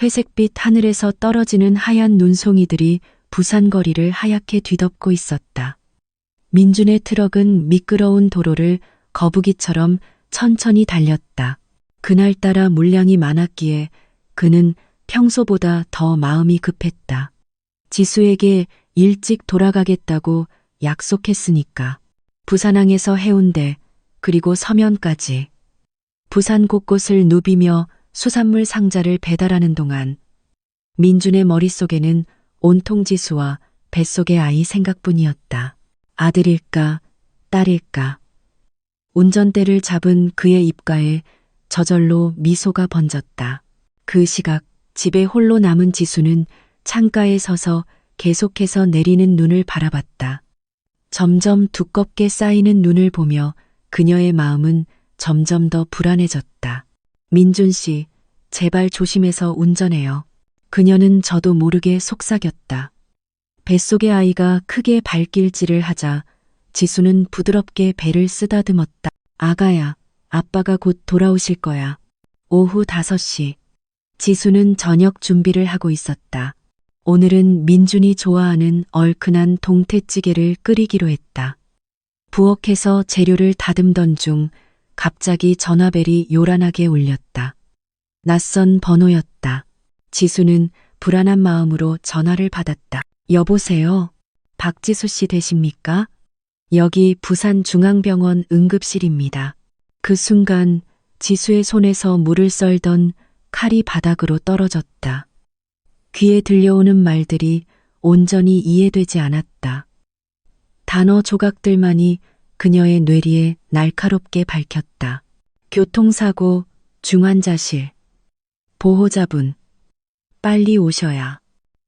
회색빛 하늘에서 떨어지는 하얀 눈송이들이 부산거리를 하얗게 뒤덮고 있었다. 민준의 트럭은 미끄러운 도로를 거북이처럼 천천히 달렸다. 그날따라 물량이 많았기에 그는 평소보다 더 마음이 급했다. 지수에게 일찍 돌아가겠다고 약속했으니까. 부산항에서 해운대, 그리고 서면까지. 부산 곳곳을 누비며 수산물 상자를 배달하는 동안 민준의 머릿속에는 온통 지수와 뱃속의 아이 생각뿐이었다. 아들일까, 딸일까. 운전대를 잡은 그의 입가에 저절로 미소가 번졌다. 그 시각 집에 홀로 남은 지수는 창가에 서서 계속해서 내리는 눈을 바라봤다. 점점 두껍게 쌓이는 눈을 보며 그녀의 마음은 점점 더 불안해졌다. 민준 씨, 제발 조심해서 운전해요. 그녀는 저도 모르게 속삭였다. 뱃속의 아이가 크게 발길질을 하자 지수는 부드럽게 배를 쓰다듬었다. 아가야, 아빠가 곧 돌아오실 거야. 오후 5시. 지수는 저녁 준비를 하고 있었다. 오늘은 민준이 좋아하는 얼큰한 동태찌개를 끓이기로 했다. 부엌에서 재료를 다듬던 중 갑자기 전화벨이 요란하게 울렸다. 낯선 번호였다. 지수는 불안한 마음으로 전화를 받았다. 여보세요? 박지수 씨 되십니까? 여기 부산중앙병원 응급실입니다. 그 순간 지수의 손에서 물을 썰던 칼이 바닥으로 떨어졌다. 귀에 들려오는 말들이 온전히 이해되지 않았다. 단어 조각들만이 그녀의 뇌리에 날카롭게 밝혔다. 교통사고, 중환자실, 보호자분, 빨리 오셔야.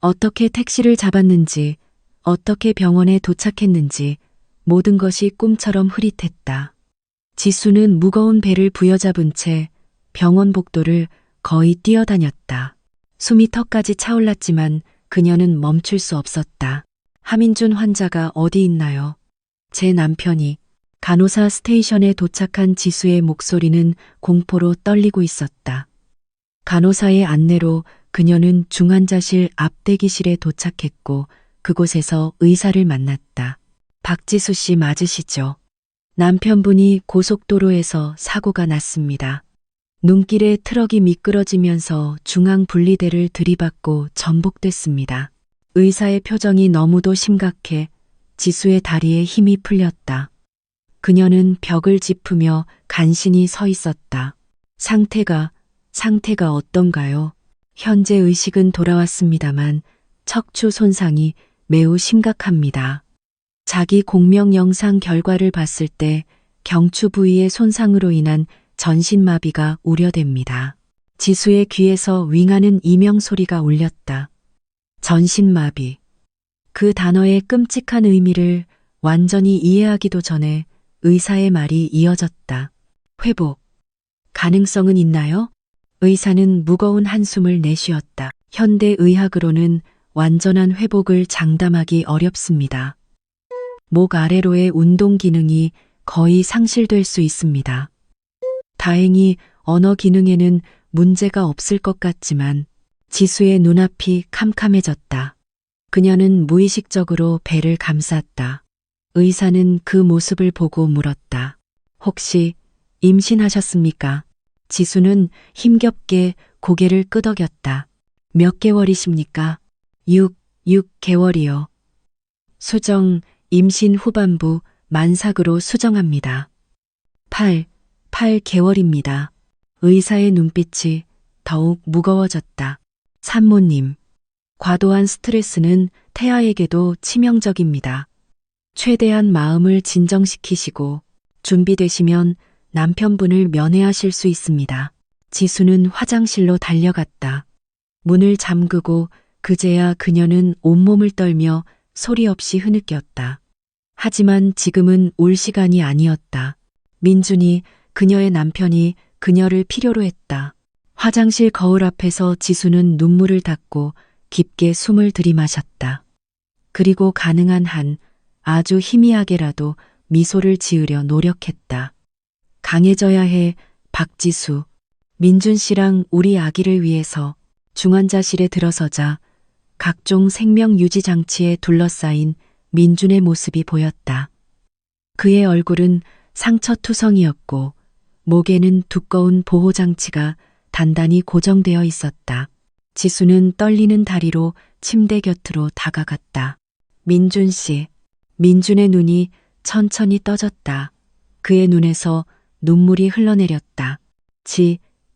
어떻게 택시를 잡았는지, 어떻게 병원에 도착했는지 모든 것이 꿈처럼 흐릿했다. 지수는 무거운 배를 부여잡은 채 병원 복도를 거의 뛰어다녔다. 숨이 턱까지 차올랐지만 그녀는 멈출 수 없었다. 하민준 환자가 어디 있나요? 제 남편이. 간호사 스테이션에 도착한 지수의 목소리는 공포로 떨리고 있었다. 간호사의 안내로 그녀는 중환자실 앞 대기실에 도착했고 그곳에서 의사를 만났다. 박지수 씨 맞으시죠? 남편분이 고속도로에서 사고가 났습니다. 눈길에 트럭이 미끄러지면서 중앙 분리대를 들이받고 전복됐습니다. 의사의 표정이 너무도 심각해 지수의 다리에 힘이 풀렸다. 그녀는 벽을 짚으며 간신히 서 있었다. 상태가 어떤가요? 현재 의식은 돌아왔습니다만 척추 손상이 매우 심각합니다. 자기 공명 영상 결과를 봤을 때 경추 부위의 손상으로 인한 전신마비가 우려됩니다. 지수의 귀에서 윙하는 이명 소리가 울렸다. 전신마비. 그 단어의 끔찍한 의미를 완전히 이해하기도 전에 의사의 말이 이어졌다. 회복. 가능성은 있나요? 의사는 무거운 한숨을 내쉬었다. 현대의학으로는 완전한 회복을 장담하기 어렵습니다. 목 아래로의 운동 기능이 거의 상실될 수 있습니다. 다행히 언어 기능에는 문제가 없을 것 같지만 지수의 눈앞이 캄캄해졌다. 그녀는 무의식적으로 배를 감쌌다. 의사는 그 모습을 보고 물었다. 혹시 임신하셨습니까? 지수는 힘겹게 고개를 끄덕였다. 몇 개월이십니까? 6개월이요. 수정, 임신 후반부 만삭으로 수정합니다. 8개월입니다. 의사의 눈빛이 더욱 무거워졌다. 산모님, 과도한 스트레스는 태아에게도 치명적입니다. 최대한 마음을 진정시키시고 준비되시면 남편분을 면회하실 수 있습니다. 지수는 화장실로 달려갔다. 문을 잠그고 그제야 그녀는 온몸을 떨며 소리 없이 흐느꼈다. 하지만 지금은 울 시간이 아니었다. 민준이, 그녀의 남편이 그녀를 필요로 했다. 화장실 거울 앞에서 지수는 눈물을 닦고 깊게 숨을 들이마셨다. 그리고 가능한 한 아주 희미하게라도 미소를 지으려 노력했다. 강해져야 해, 박지수. 민준 씨랑 우리 아기를 위해서 중환자실에 들어서자 각종 생명 유지 장치에 둘러싸인 민준의 모습이 보였다. 그의 얼굴은 상처투성이었고 목에는 두꺼운 보호장치가 단단히 고정되어 있었다. 지수는 떨리는 다리로 침대 곁으로 다가갔다. 민준 씨. 민준의 눈이 천천히 떠졌다. 그의 눈에서 눈물이 흘러내렸다.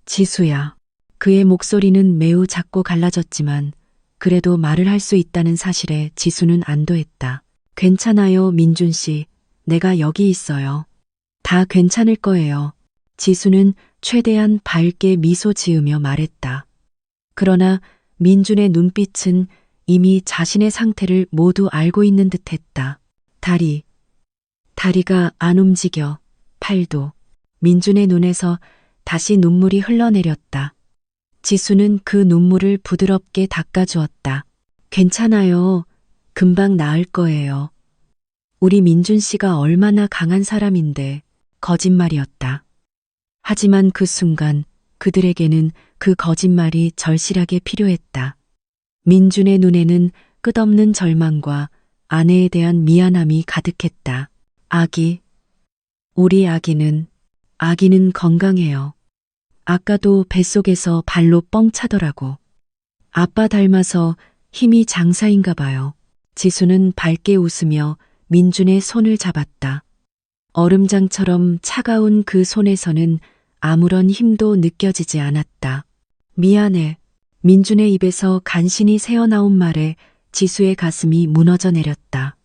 지수야. 그의 목소리는 매우 작고 갈라졌지만 그래도 말을 할 수 있다는 사실에 지수는 안도했다. 괜찮아요, 민준 씨. 내가 여기 있어요. 다 괜찮을 거예요. 지수는 최대한 밝게 미소 지으며 말했다. 그러나 민준의 눈빛은 이미 자신의 상태를 모두 알고 있는 듯 했다. 다리가 안 움직여. 팔도. 민준의 눈에서 다시 눈물이 흘러내렸다. 지수는 그 눈물을 부드럽게 닦아주었다. 괜찮아요. 금방 나을 거예요. 우리 민준 씨가 얼마나 강한 사람인데. 거짓말이었다. 하지만 그 순간 그들에게는 그 거짓말이 절실하게 필요했다. 민준의 눈에는 끝없는 절망과 아내에 대한 미안함이 가득했다. 우리 아기는 건강해요. 아까도 뱃속에서 발로 뻥 차더라고. 아빠 닮아서 힘이 장사인가 봐요. 지수는 밝게 웃으며 민준의 손을 잡았다. 얼음장처럼 차가운 그 손에서는 아무런 힘도 느껴지지 않았다. 미안해. 민준의 입에서 간신히 새어나온 말에 지수의 가슴이 무너져 내렸다.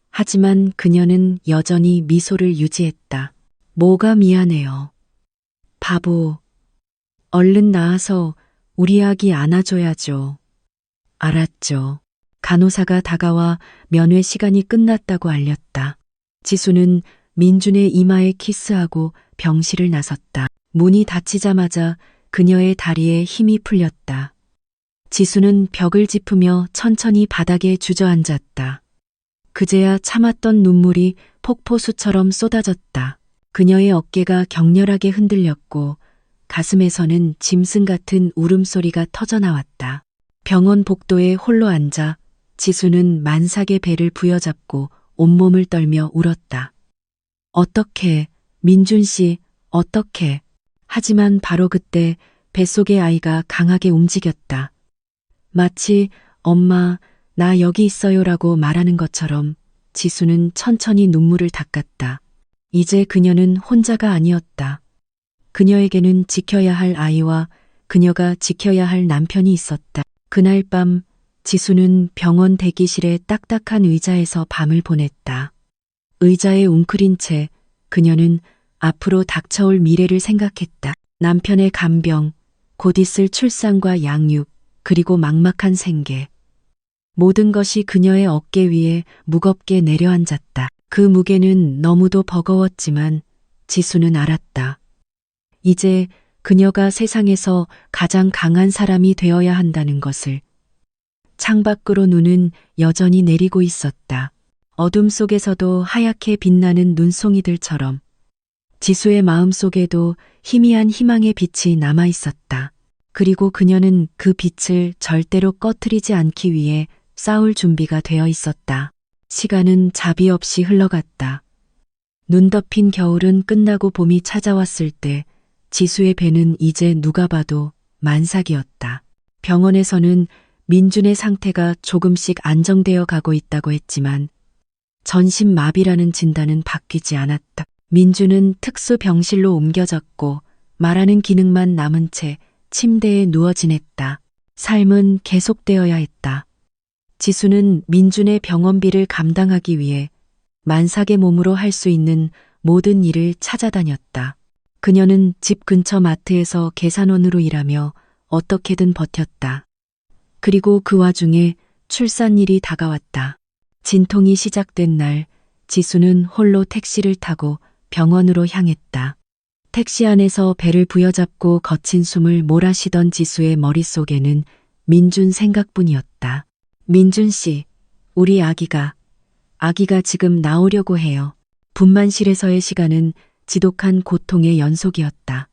하지만 그녀는 여전히 미소를 유지했다. 뭐가 미안해요. 바보. 얼른 나와서 우리 아기 안아줘야죠. 알았죠. 간호사가 다가와 면회 시간이 끝났다고 알렸다. 지수는 민준의 이마에 키스하고 병실을 나섰다. 문이 닫히자마자 그녀의 다리에 힘이 풀렸다. 지수는 벽을 짚으며 천천히 바닥에 주저앉았다. 그제야 참았던 눈물이 폭포수처럼 쏟아졌다. 그녀의 어깨가 격렬하게 흔들렸고 가슴에서는 짐승 같은 울음소리가 터져나왔다. 병원 복도에 홀로 앉아 지수는 만삭의 배를 부여잡고 온몸을 떨며 울었다. 어떻게, 민준 씨, 어떻게. 하지만 바로 그때 뱃속의 아이가 강하게 움직였다. 마치 엄마, 나 여기 있어요라고 말하는 것처럼 지수는 천천히 눈물을 닦았다. 이제 그녀는 혼자가 아니었다. 그녀에게는 지켜야 할 아이와 그녀가 지켜야 할 남편이 있었다. 그날 밤 지수는 병원 대기실의 딱딱한 의자에서 밤을 보냈다. 의자에 웅크린 채 그녀는 앞으로 닥쳐올 미래를 생각했다. 남편의 간병, 곧 있을 출산과 양육, 그리고 막막한 생계. 모든 것이 그녀의 어깨 위에 무겁게 내려앉았다. 그 무게는 너무도 버거웠지만 지수는 알았다. 이제 그녀가 세상에서 가장 강한 사람이 되어야 한다는 것을. 창밖으로 눈은 여전히 내리고 있었다. 어둠 속에서도 하얗게 빛나는 눈송이들처럼. 지수의 마음속에도 희미한 희망의 빛이 남아 있었다. 그리고 그녀는 그 빛을 절대로 꺼트리지 않기 위해 싸울 준비가 되어 있었다. 시간은 자비 없이 흘러갔다. 눈 덮인 겨울은 끝나고 봄이 찾아왔을 때 지수의 배는 이제 누가 봐도 만삭이었다. 병원에서는 민준의 상태가 조금씩 안정되어 가고 있다고 했지만 전신마비라는 진단은 바뀌지 않았다. 민준은 특수 병실로 옮겨졌고 말하는 기능만 남은 채 침대에 누워 지냈다. 삶은 계속되어야 했다. 지수는 민준의 병원비를 감당하기 위해 만삭의 몸으로 할 수 있는 모든 일을 찾아다녔다. 그녀는 집 근처 마트에서 계산원으로 일하며 어떻게든 버텼다. 그리고 그 와중에 출산일이 다가왔다. 진통이 시작된 날 지수는 홀로 택시를 타고 병원으로 향했다. 택시 안에서 배를 부여잡고 거친 숨을 몰아쉬던 지수의 머릿속에는 민준 생각뿐이었다. 민준 씨, 우리 아기가 지금 나오려고 해요. 분만실에서의 시간은 지독한 고통의 연속이었다.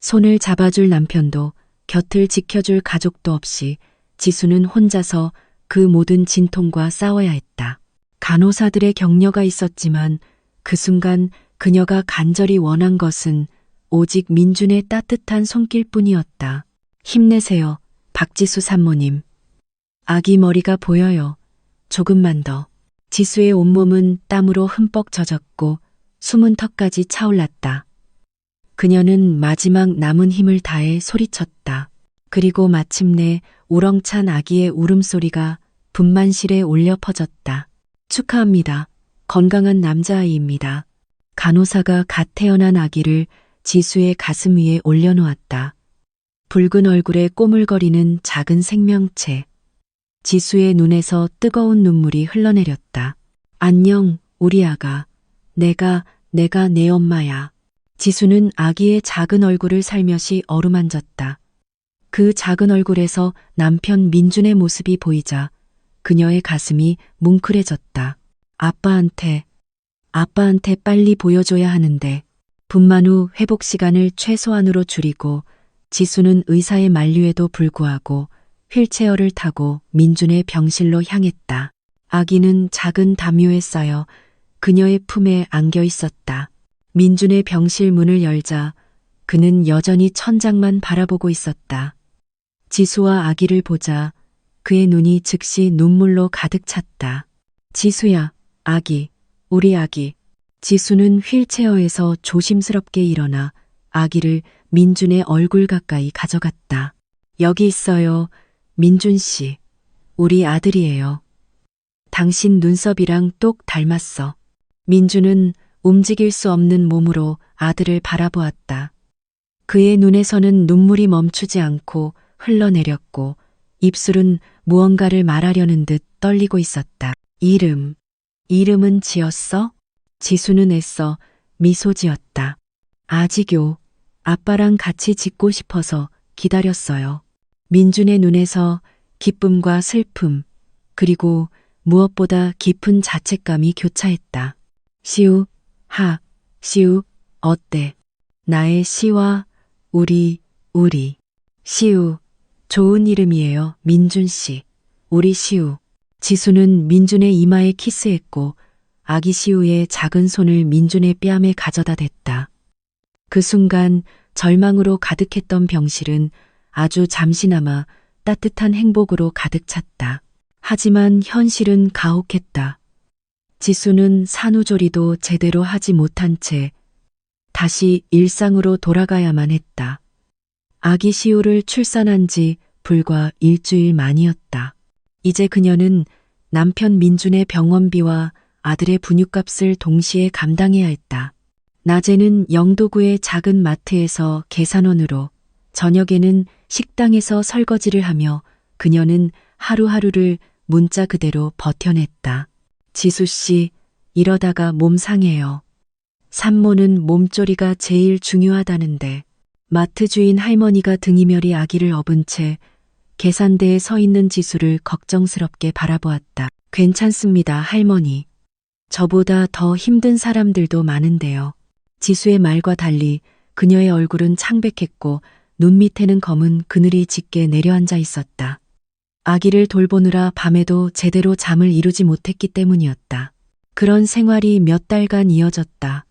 손을 잡아줄 남편도 곁을 지켜줄 가족도 없이 지수는 혼자서 그 모든 진통과 싸워야 했다. 간호사들의 격려가 있었지만 그 순간 그녀가 간절히 원한 것은 오직 민준의 따뜻한 손길뿐이었다. 힘내세요, 박지수 산모님. 아기 머리가 보여요. 조금만 더. 지수의 온몸은 땀으로 흠뻑 젖었고 숨은 턱까지 차올랐다. 그녀는 마지막 남은 힘을 다해 소리쳤다. 그리고 마침내 우렁찬 아기의 울음소리가 분만실에 울려 퍼졌다. 축하합니다. 건강한 남자아이입니다. 간호사가 갓 태어난 아기를 지수의 가슴 위에 올려놓았다. 붉은 얼굴에 꼬물거리는 작은 생명체. 지수의 눈에서 뜨거운 눈물이 흘러내렸다. 안녕, 우리 아가. 내가 내 엄마야. 지수는 아기의 작은 얼굴을 살며시 어루만졌다. 그 작은 얼굴에서 남편 민준의 모습이 보이자 그녀의 가슴이 뭉클해졌다. 아빠한테 빨리 보여줘야 하는데. 분만 후 회복 시간을 최소한으로 줄이고 지수는 의사의 만류에도 불구하고 휠체어를 타고 민준의 병실로 향했다. 아기는 작은 담요에 쌓여 그녀의 품에 안겨 있었다. 민준의 병실 문을 열자 그는 여전히 천장만 바라보고 있었다. 지수와 아기를 보자 그의 눈이 즉시 눈물로 가득 찼다. 지수야, 아기, 우리 아기. 지수는 휠체어에서 조심스럽게 일어나 아기를 민준의 얼굴 가까이 가져갔다. 여기 있어요, 민준 씨. 우리 아들이에요. 당신 눈썹이랑 똑 닮았어. 민준은 움직일 수 없는 몸으로 아들을 바라보았다. 그의 눈에서는 눈물이 멈추지 않고 흘러내렸고 입술은 무언가를 말하려는 듯 떨리고 있었다. 이름은 지었어? 지수는 애써 미소 지었다. 아직요. 아빠랑 같이 짓고 싶어서 기다렸어요. 민준의 눈에서 기쁨과 슬픔, 그리고 무엇보다 깊은 자책감이 교차했다. 시우, 어때? 나의 시와 우리. 시우, 좋은 이름이에요, 민준 씨. 우리 시우. 지수는 민준의 이마에 키스했고 아기 시우의 작은 손을 민준의 뺨에 가져다 댔다. 그 순간 절망으로 가득했던 병실은 아주 잠시나마 따뜻한 행복으로 가득 찼다. 하지만 현실은 가혹했다. 지수는 산후조리도 제대로 하지 못한 채 다시 일상으로 돌아가야만 했다. 아기 시우를 출산한 지 불과 일주일 만이었다. 이제 그녀는 남편 민준의 병원비와 아들의 분유값을 동시에 감당해야 했다. 낮에는 영도구의 작은 마트에서 계산원으로, 저녁에는 식당에서 설거지를 하며 그녀는 하루하루를 문자 그대로 버텨냈다. 지수 씨, 이러다가 몸 상해요. 산모는 몸조리가 제일 중요하다는데. 마트 주인 할머니가 등이멸이 아기를 업은 채 계산대에 서 있는 지수를 걱정스럽게 바라보았다. 괜찮습니다, 할머니. 저보다 더 힘든 사람들도 많은데요. 지수의 말과 달리 그녀의 얼굴은 창백했고 눈 밑에는 검은 그늘이 짙게 내려앉아 있었다. 아기를 돌보느라 밤에도 제대로 잠을 이루지 못했기 때문이었다. 그런 생활이 몇 달간 이어졌다.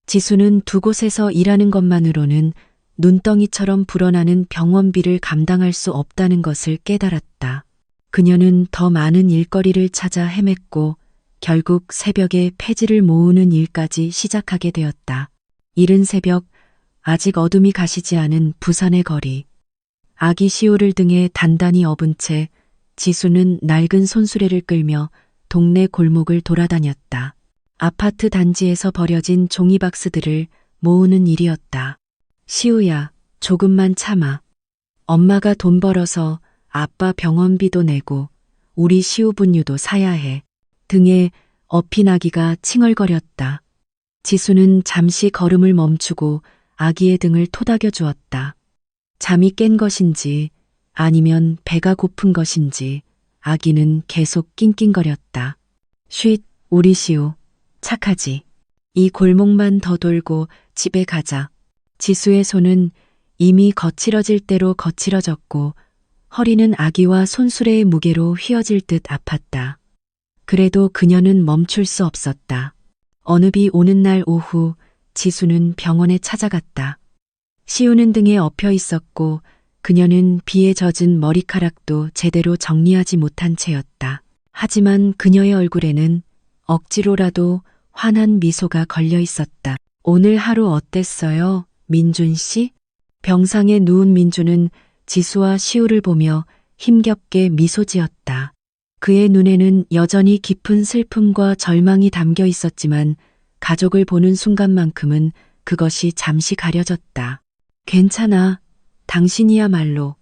지수는 두 곳에서 일하는 것만으로는 눈덩이처럼 불어나는 병원비를 감당할 수 없다는 것을 깨달았다. 그녀는 더 많은 일거리를 찾아 헤맸고 결국 새벽에 폐지를 모으는 일까지 시작하게 되었다. 이른 새벽, 아직 어둠이 가시지 않은 부산의 거리. 아기 시우를 등에 단단히 업은 채 지수는 낡은 손수레를 끌며 동네 골목을 돌아다녔다. 아파트 단지에서 버려진 종이박스들을 모으는 일이었다. 시우야, 조금만 참아. 엄마가 돈 벌어서 아빠 병원비도 내고 우리 시우 분유도 사야 해. 등에 업힌 아기가 칭얼거렸다. 지수는 잠시 걸음을 멈추고 아기의 등을 토닥여 주었다. 잠이 깬 것인지 아니면 배가 고픈 것인지 아기는 계속 낑낑거렸다. 쉿, 우리 시우. 착하지. 이 골목만 더 돌고 집에 가자. 지수의 손은 이미 거칠어질 대로 거칠어졌고 허리는 아기와 손수레의 무게로 휘어질 듯 아팠다. 그래도 그녀는 멈출 수 없었다. 어느 비 오는 날 오후 지수는 병원에 찾아갔다. 시우는 등에 엎여 있었고 그녀는 비에 젖은 머리카락도 제대로 정리하지 못한 채였다. 하지만 그녀의 얼굴에는 억지로라도 환한 미소가 걸려 있었다. 오늘 하루 어땠어요, 민준 씨? 병상에 누운 민준은 지수와 시우를 보며 힘겹게 미소 지었다. 그의 눈에는 여전히 깊은 슬픔과 절망이 담겨 있었지만 가족을 보는 순간만큼은 그것이 잠시 가려졌다. 괜찮아. 당신이야말로.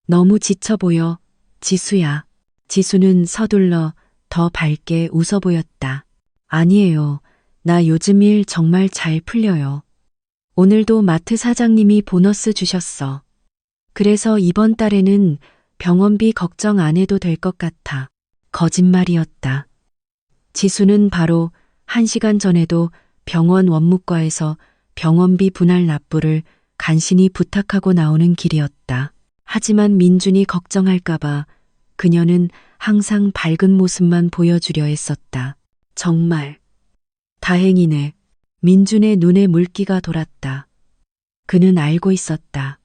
너무 지쳐 보여, 지수야. 지수는 서둘러 더 밝게 웃어 보였다. 아니에요. 나 요즘 일 정말 잘 풀려요. 오늘도 마트 사장님이 보너스 주셨어. 그래서 이번 달에는 병원비 걱정 안 해도 될 것 같아. 거짓말이었다. 지수는 바로 1시간 전에도 병원 원무과에서 병원비 분할 납부를 간신히 부탁하고 나오는 길이었다. 하지만 민준이 걱정할까봐 그녀는 항상 밝은 모습만 보여주려 했었다. 정말 다행이네. 민준의 눈에 물기가 돌았다. 그는 알고 있었다.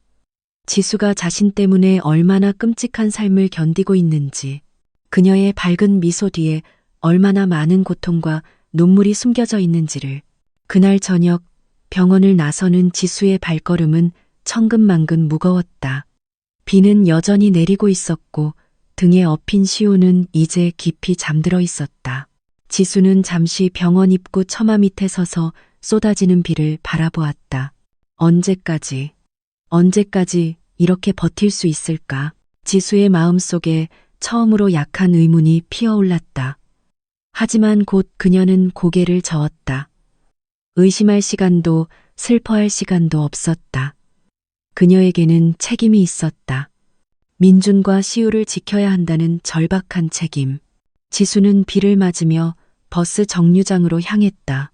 지수가 자신 때문에 얼마나 끔찍한 삶을 견디고 있는지, 그녀의 밝은 미소 뒤에 얼마나 많은 고통과 눈물이 숨겨져 있는지를. 그날 저녁 병원을 나서는 지수의 발걸음은 천근만근 무거웠다. 비는 여전히 내리고 있었고 등에 엎인 시우는 이제 깊이 잠들어 있었다. 지수는 잠시 병원 입구 처마 밑에 서서 쏟아지는 비를 바라보았다. 언제까지 이렇게 버틸 수 있을까? 지수의 마음속에 처음으로 약한 의문이 피어올랐다. 하지만 곧 그녀는 고개를 저었다. 의심할 시간도 슬퍼할 시간도 없었다. 그녀에게는 책임이 있었다. 민준과 시우를 지켜야 한다는 절박한 책임. 지수는 비를 맞으며 버스 정류장으로 향했다.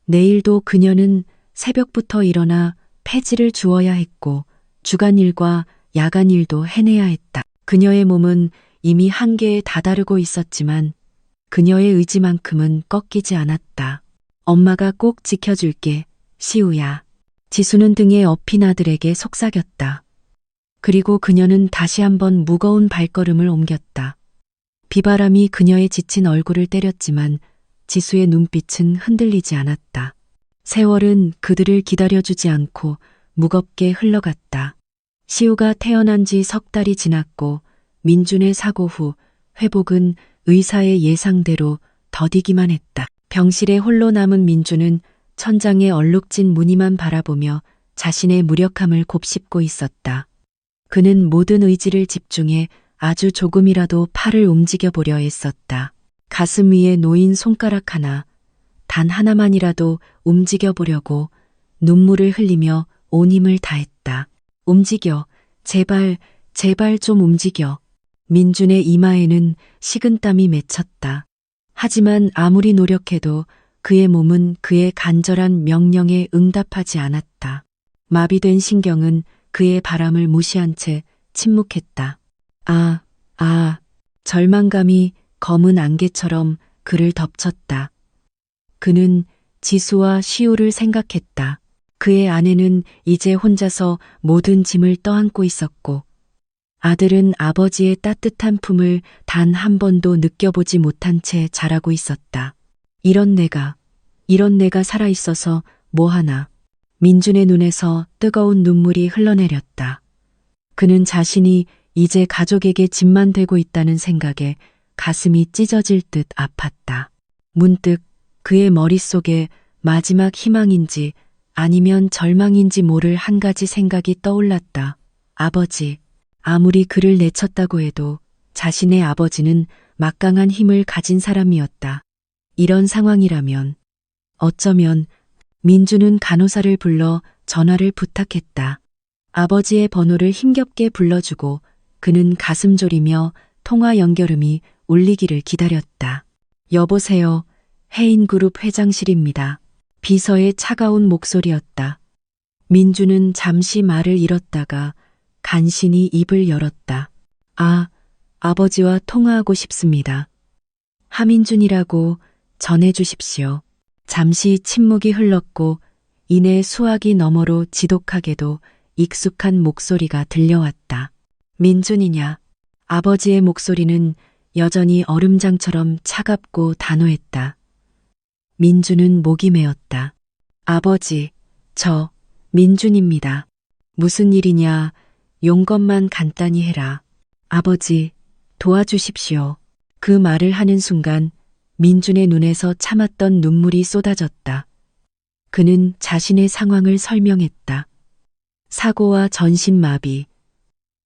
내일도 그녀는 새벽부터 일어나 폐지를 주어야 했고 주간일과 야간일도 해내야 했다. 그녀의 몸은 이미 한계에 다다르고 있었지만 그녀의 의지만큼은 꺾이지 않았다. 엄마가 꼭 지켜줄게, 시우야. 지수는 등에 엎인 아들에게 속삭였다. 그리고 그녀는 다시 한번 무거운 발걸음을 옮겼다. 비바람이 그녀의 지친 얼굴을 때렸지만 지수의 눈빛은 흔들리지 않았다. 세월은 그들을 기다려주지 않고 무겁게 흘러갔다. 시우가 태어난 지 석 달이 지났고 민준의 사고 후 회복은 의사의 예상대로 더디기만 했다. 병실에 홀로 남은 민준은 천장에 얼룩진 무늬만 바라보며 자신의 무력함을 곱씹고 있었다. 그는 모든 의지를 집중해 아주 조금이라도 팔을 움직여 보려 했었다. 가슴 위에 놓인 손가락 하나, 단 하나만이라도 움직여 보려고 눈물을 흘리며 온 힘을 다했다. 움직여. 제발, 제발 좀 움직여. 민준의 이마에는 식은땀이 맺혔다. 하지만 아무리 노력해도 그의 몸은 그의 간절한 명령에 응답하지 않았다. 마비된 신경은 그의 바람을 무시한 채 침묵했다. 절망감이 검은 안개처럼 그를 덮쳤다. 그는 지수와 시우를 생각했다. 그의 아내는 이제 혼자서 모든 짐을 떠안고 있었고 아들은 아버지의 따뜻한 품을 단 한 번도 느껴보지 못한 채 자라고 있었다. 이런 내가 살아있어서 뭐하나. 민준의 눈에서 뜨거운 눈물이 흘러내렸다. 그는 자신이 이제 가족에게 짐만 되고 있다는 생각에 가슴이 찢어질 듯 아팠다. 문득 그의 머릿속에 마지막 희망인지 아니면 절망인지 모를 한 가지 생각이 떠올랐다. 아버지. 아무리 그를 내쳤다고 해도 자신의 아버지는 막강한 힘을 가진 사람이었다. 이런 상황이라면 어쩌면 민준은 간호사를 불러 전화를 부탁했다. 아버지의 번호를 힘겹게 불러주고 그는 가슴 졸이며 통화 연결음이 울리기를 기다렸다. 여보세요. 해인그룹 회장실입니다. 비서의 차가운 목소리였다. 민주는 잠시 말을 잃었다가 간신히 입을 열었다. 아버지와 통화하고 싶습니다. 하민준이라고 전해주십시오. 잠시 침묵이 흘렀고 이내 수화기 너머로 지독하게도 익숙한 목소리가 들려왔다. 민준이냐? 아버지의 목소리는 여전히 얼음장처럼 차갑고 단호했다. 민준은 목이 메었다. 아버지, 저 민준입니다. 무슨 일이냐? 용건만 간단히 해라. 아버지, 도와주십시오. 그 말을 하는 순간 민준의 눈에서 참았던 눈물이 쏟아졌다. 그는 자신의 상황을 설명했다. 사고와 전신마비,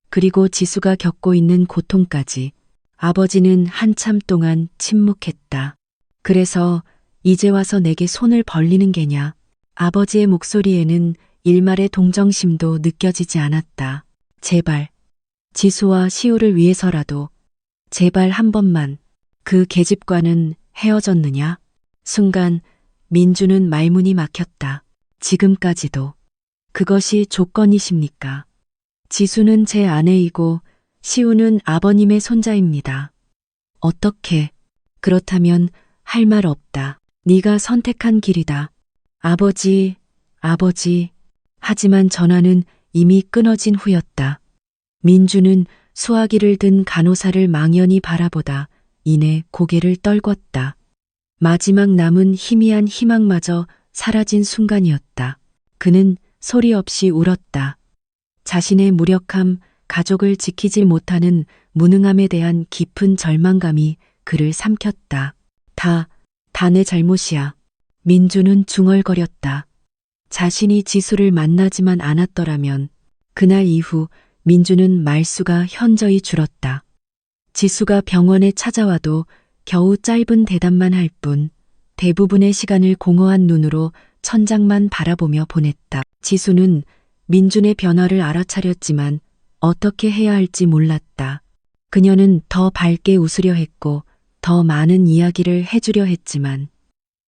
그리고 지수가 겪고 있는 고통까지. 아버지는 한참 동안 침묵했다. 그래서 이제 와서 내게 손을 벌리는 게냐? 아버지의 목소리에는 일말의 동정심도 느껴지지 않았다. 제발, 지수와 시우를 위해서라도 제발 한 번만. 그 계집과는 헤어졌느냐? 순간 민주는 말문이 막혔다. 지금까지도 그것이 조건이십니까? 지수는 제 아내이고 시우는 아버님의 손자입니다. 어떻게? 그렇다면 할 말 없다. 네가 선택한 길이다. 아버지. 하지만 전화는 이미 끊어진 후였다. 민주는 수화기를 든 간호사를 망연히 바라보다 이내 고개를 떨궜다. 마지막 남은 희미한 희망마저 사라진 순간이었다. 그는 소리 없이 울었다. 자신의 무력함, 가족을 지키지 못하는 무능함에 대한 깊은 절망감이 그를 삼켰다. 다 내 잘못이야. 민주는 중얼거렸다. 자신이 지수를 만나지만 않았더라면. 그날 이후 민주는 말수가 현저히 줄었다. 지수가 병원에 찾아와도 겨우 짧은 대답만 할 뿐 대부분의 시간을 공허한 눈으로 천장만 바라보며 보냈다. 지수는 민준의 변화를 알아차렸지만 어떻게 해야 할지 몰랐다. 그녀는 더 밝게 웃으려 했고 더 많은 이야기를 해주려 했지만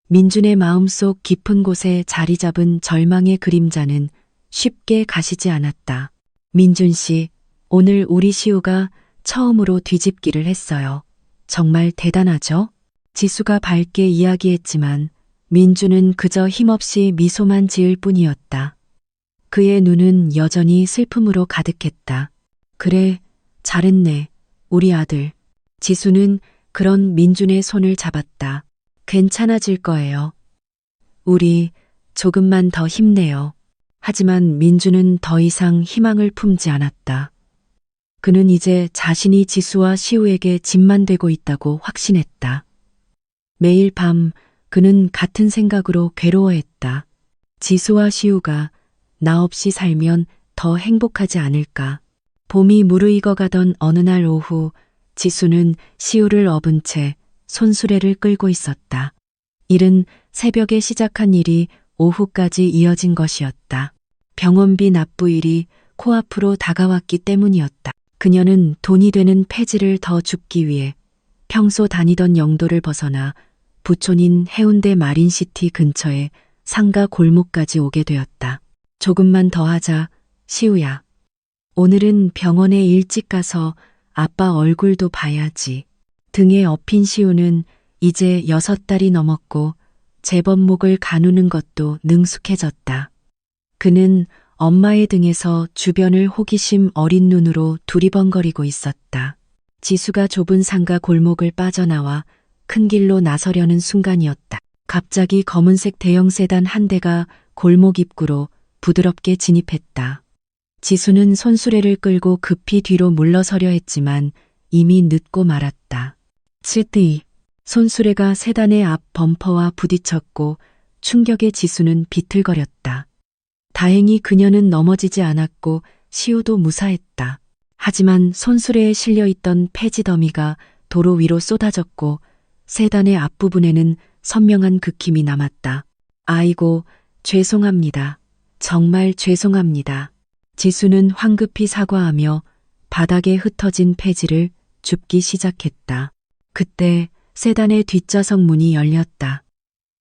민준의 마음속 깊은 곳에 자리 잡은 절망의 그림자는 쉽게 가시지 않았다. 민준 씨, 오늘 우리 시우가 처음으로 뒤집기를 했어요. 정말 대단하죠? 지수가 밝게 이야기했지만 민주는 그저 힘없이 미소만 지을 뿐이었다. 그의 눈은 여전히 슬픔으로 가득했다. 그래, 잘했네, 우리 아들. 지수는 그런 민준의 손을 잡았다. 괜찮아질 거예요. 우리 조금만 더 힘내요. 하지만 민주는 더 이상 희망을 품지 않았다. 그는 이제 자신이 지수와 시우에게 짐만 되고 있다고 확신했다. 매일 밤 그는 같은 생각으로 괴로워했다. 지수와 시우가 나 없이 살면 더 행복하지 않을까. 봄이 무르익어가던 어느 날 오후 지수는 시우를 업은 채 손수레를 끌고 있었다. 이른 새벽에 시작한 일이 오후까지 이어진 것이었다. 병원비 납부일이 코앞으로 다가왔기 때문이었다. 그녀는 돈이 되는 폐지를 더 줍기 위해 평소 다니던 영도를 벗어나 부촌인 해운대 마린시티 근처의 상가 골목까지 오게 되었다. 조금만 더 하자, 시우야. 오늘은 병원에 일찍 가서 아빠 얼굴도 봐야지. 등에 업힌 시우는 이제 6달이 넘었고 재범목을 가누는 것도 능숙해졌다. 그는 엄마의 등에서 주변을 호기심 어린 눈으로 두리번거리고 있었다. 지수가 좁은 상가 골목을 빠져나와 큰 길로 나서려는 순간이었다. 갑자기 검은색 대형 세단 한 대가 골목 입구로 부드럽게 진입했다. 지수는 손수레를 끌고 급히 뒤로 물러서려 했지만 이미 늦고 말았다. 칠뜨이 손수레가 세단의 앞 범퍼와 부딪혔고 충격에 지수는 비틀거렸다. 다행히 그녀는 넘어지지 않았고 시우도 무사했다. 하지만 손수레에 실려있던 폐지 더미가 도로 위로 쏟아졌고 세단의 앞부분에는 선명한 긁힘이 남았다. 아이고, 죄송합니다. 정말 죄송합니다. 지수는 황급히 사과하며 바닥에 흩어진 폐지를 줍기 시작했다. 그때 세단의 뒷좌석 문이 열렸다.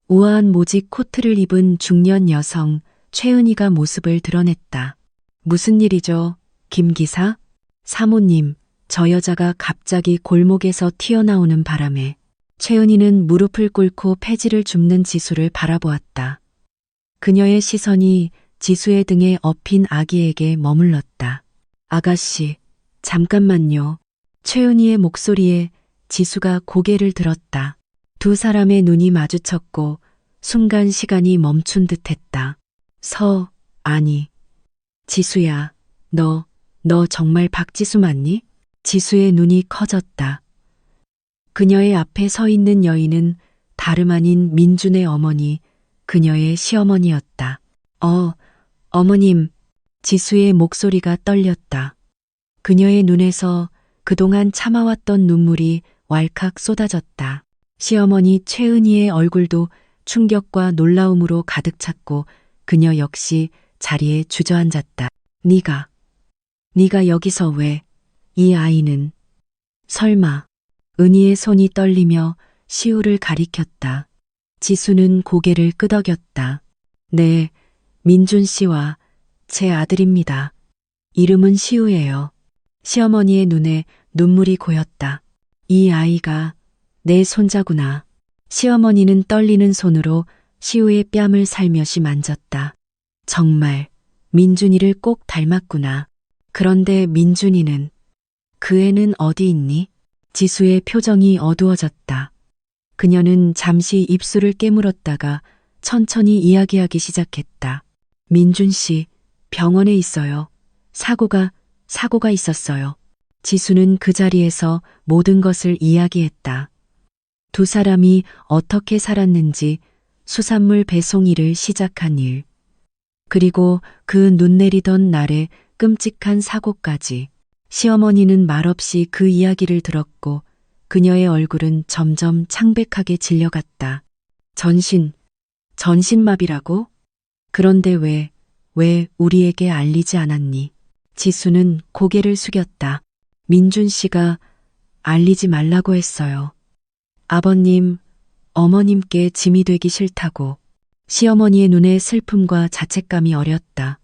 우아한 모직 코트를 입은 중년 여성 최은희가 모습을 드러냈다. 무슨 일이죠, 김 기사? 사모님, 저 여자가 갑자기 골목에서 튀어나오는 바람에 최은희는 무릎을 꿇고 폐지를 줍는 지수를 바라보았다. 그녀의 시선이 지수의 등에 엎인 아기에게 머물렀다. 아가씨, 잠깐만요. 최은희의 목소리에 지수가 고개를 들었다. 두 사람의 눈이 마주쳤고 순간 시간이 멈춘 듯했다. 아니. 지수야, 너 정말 박지수 맞니? 지수의 눈이 커졌다. 그녀의 앞에 서 있는 여인은 다름 아닌 민준의 어머니, 그녀의 시어머니였다. 어머님. 지수의 목소리가 떨렸다. 그녀의 눈에서 그동안 참아왔던 눈물이 왈칵 쏟아졌다. 시어머니 최은희의 얼굴도 충격과 놀라움으로 가득 찼고 그녀 역시 자리에 주저앉았다. 네가 여기서 왜? 이 아이는? 설마. 은희의 손이 떨리며 시우를 가리켰다. 지수는 고개를 끄덕였다. 네, 민준 씨와 제 아들입니다. 이름은 시우예요. 시어머니의 눈에 눈물이 고였다. 이 아이가 내 손자구나. 시어머니는 떨리는 손으로 시우의 뺨을 살며시 만졌다. 정말 민준이를 꼭 닮았구나. 그런데 민준이는, 그 애는 어디 있니? 지수의 표정이 어두워졌다. 그녀는 잠시 입술을 깨물었다가 천천히 이야기하기 시작했다. 민준 씨, 병원에 있어요. 사고가 있었어요. 지수는 그 자리에서 모든 것을 이야기했다. 두 사람이 어떻게 살았는지, 수산물 배송 일을 시작한 일, 그리고 그 눈 내리던 날의 끔찍한 사고까지. 시어머니는 말없이 그 이야기를 들었고 그녀의 얼굴은 점점 창백하게 질려갔다. 전신마비라고? 그런데 왜 우리에게 알리지 않았니? 지수는 고개를 숙였다. 민준 씨가 알리지 말라고 했어요. 아버님, 어머님께 짐이 되기 싫다고. 시어머니의 눈에 슬픔과 자책감이 어렸다.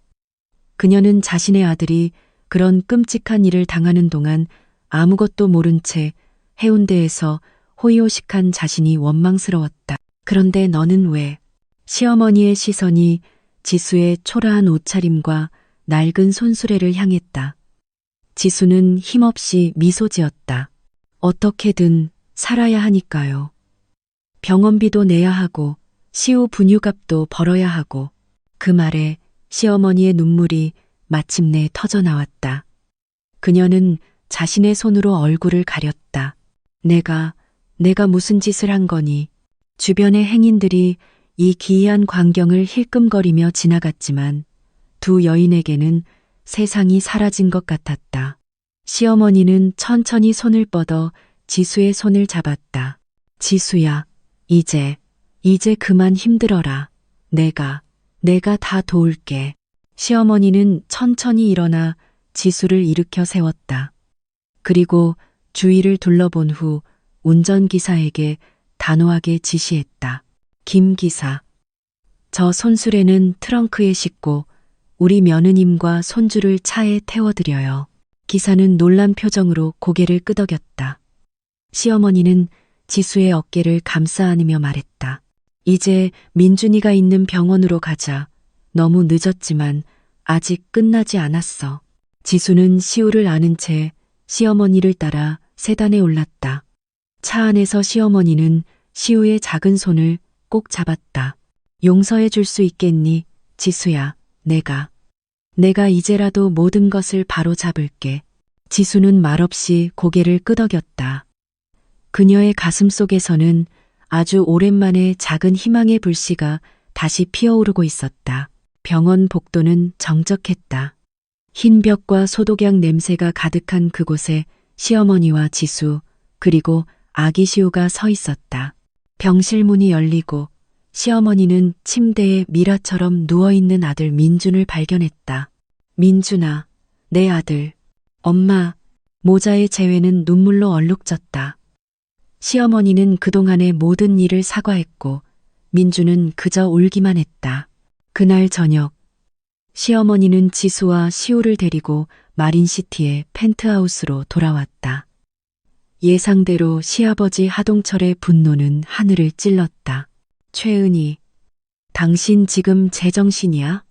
그녀는 자신의 아들이 그런 끔찍한 일을 당하는 동안 아무것도 모른 채 해운대에서 호의호식한 자신이 원망스러웠다. 그런데 너는 왜? 시어머니의 시선이 지수의 초라한 옷차림과 낡은 손수레를 향했다. 지수는 힘없이 미소 지었다. 어떻게든 살아야 하니까요. 병원비도 내야 하고 시우 분유값도 벌어야 하고. 그 말에 시어머니의 눈물이 마침내 터져나왔다. 그녀는 자신의 손으로 얼굴을 가렸다. 내가 무슨 짓을 한 거니? 주변의 행인들이 이 기이한 광경을 힐끔거리며 지나갔지만 두 여인에게는 세상이 사라진 것 같았다. 시어머니는 천천히 손을 뻗어 지수의 손을 잡았다. 지수야, 이제 그만 힘들어라. 내가 다 도울게. 시어머니는 천천히 일어나 지수를 일으켜 세웠다. 그리고 주위를 둘러본 후 운전기사에게 단호하게 지시했다. 김 기사, 저 손수레는 트렁크에 싣고 우리 며느님과 손주를 차에 태워드려요. 기사는 놀란 표정으로 고개를 끄덕였다. 시어머니는 지수의 어깨를 감싸 안으며 말했다. 이제 민준이가 있는 병원으로 가자. 너무 늦었지만 아직 끝나지 않았어. 지수는 시우를 안은 채 시어머니를 따라 세단에 올랐다. 차 안에서 시어머니는 시우의 작은 손을 꼭 잡았다. 용서해 줄 수 있겠니, 지수야. 내가 이제라도 모든 것을 바로 잡을게. 지수는 말없이 고개를 끄덕였다. 그녀의 가슴 속에서는 아주 오랜만에 작은 희망의 불씨가 다시 피어오르고 있었다. 병원 복도는 정적했다. 흰 벽과 소독약 냄새가 가득한 그곳에 시어머니와 지수, 그리고 아기 시우가 서 있었다. 병실 문이 열리고 시어머니는 침대에 미라처럼 누워있는 아들 민준을 발견했다. 민준아, 내 아들. 엄마, 모자의 재회는 눈물로 얼룩졌다. 시어머니는 그동안의 모든 일을 사과했고 민준은 그저 울기만 했다. 그날 저녁, 시어머니는 지수와 시우를 데리고 마린시티의 펜트하우스로 돌아왔다. 예상대로 시아버지 하동철의 분노는 하늘을 찔렀다. 최은희, 당신 지금 제정신이야?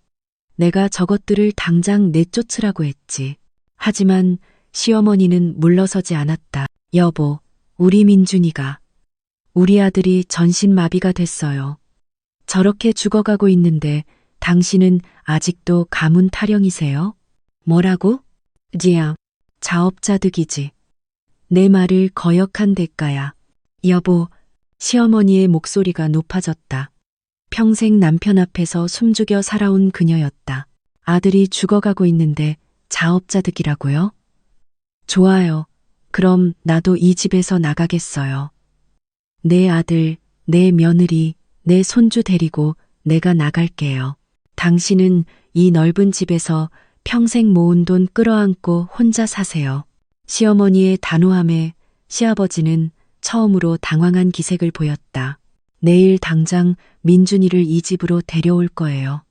내가 저것들을 당장 내쫓으라고 했지. 하지만 시어머니는 물러서지 않았다. 여보, 우리 민준이가, 우리 아들이 전신마비가 됐어요. 저렇게 죽어가고 있는데 당신은 아직도 가문 타령이세요? 뭐라고? 지야, 자업자득이지. 내 말을 거역한 대가야. 여보, 시어머니의 목소리가 높아졌다. 평생 남편 앞에서 숨죽여 살아온 그녀였다. 아들이 죽어가고 있는데 자업자득이라고요? 좋아요. 그럼 나도 이 집에서 나가겠어요. 내 아들, 내 며느리, 내 손주 데리고 내가 나갈게요. 당신은 이 넓은 집에서 평생 모은 돈 끌어안고 혼자 사세요. 시어머니의 단호함에 시아버지는 처음으로 당황한 기색을 보였다. 내일 당장 민준이를 이 집으로 데려올 거예요.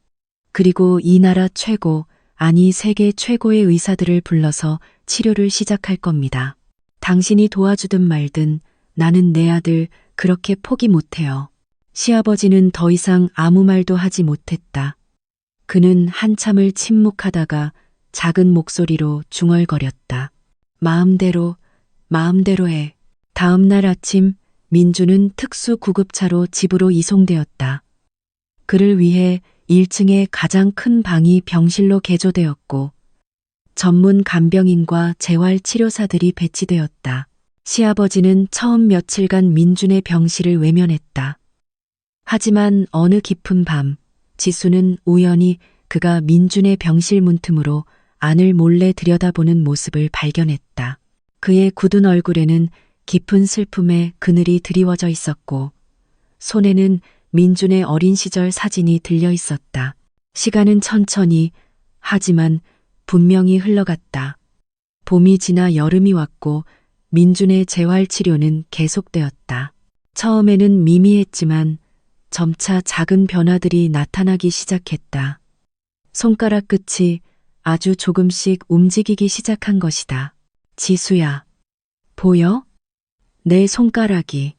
그리고 이 나라 최고, 아니 세계 최고의 의사들을 불러서 치료를 시작할 겁니다. 당신이 도와주든 말든 나는 내 아들 그렇게 포기 못해요. 시아버지는 더 이상 아무 말도 하지 못했다. 그는 한참을 침묵하다가 작은 목소리로 중얼거렸다. 마음대로 해. 다음 날 아침 민주는 특수 구급차로 집으로 이송되었다. 그를 위해 1층의 가장 큰 방이 병실로 개조되었고 전문 간병인과 재활치료사들이 배치되었다. 시아버지는 처음 며칠간 민준의 병실을 외면했다. 하지만 어느 깊은 밤 지수는 우연히 그가 민준의 병실 문틈으로 안을 몰래 들여다보는 모습을 발견했다. 그의 굳은 얼굴에는 깊은 슬픔의 그늘이 드리워져 있었고 손에는 민준의 어린 시절 사진이 들려 있었다. 시간은 천천히 하지만 분명히 흘러갔다. 봄이 지나 여름이 왔고 민준의 재활치료는 계속되었다. 처음에는 미미했지만 점차 작은 변화들이 나타나기 시작했다. 손가락 끝이 아주 조금씩 움직이기 시작한 것이다. 지수야, 보여? 내 손가락이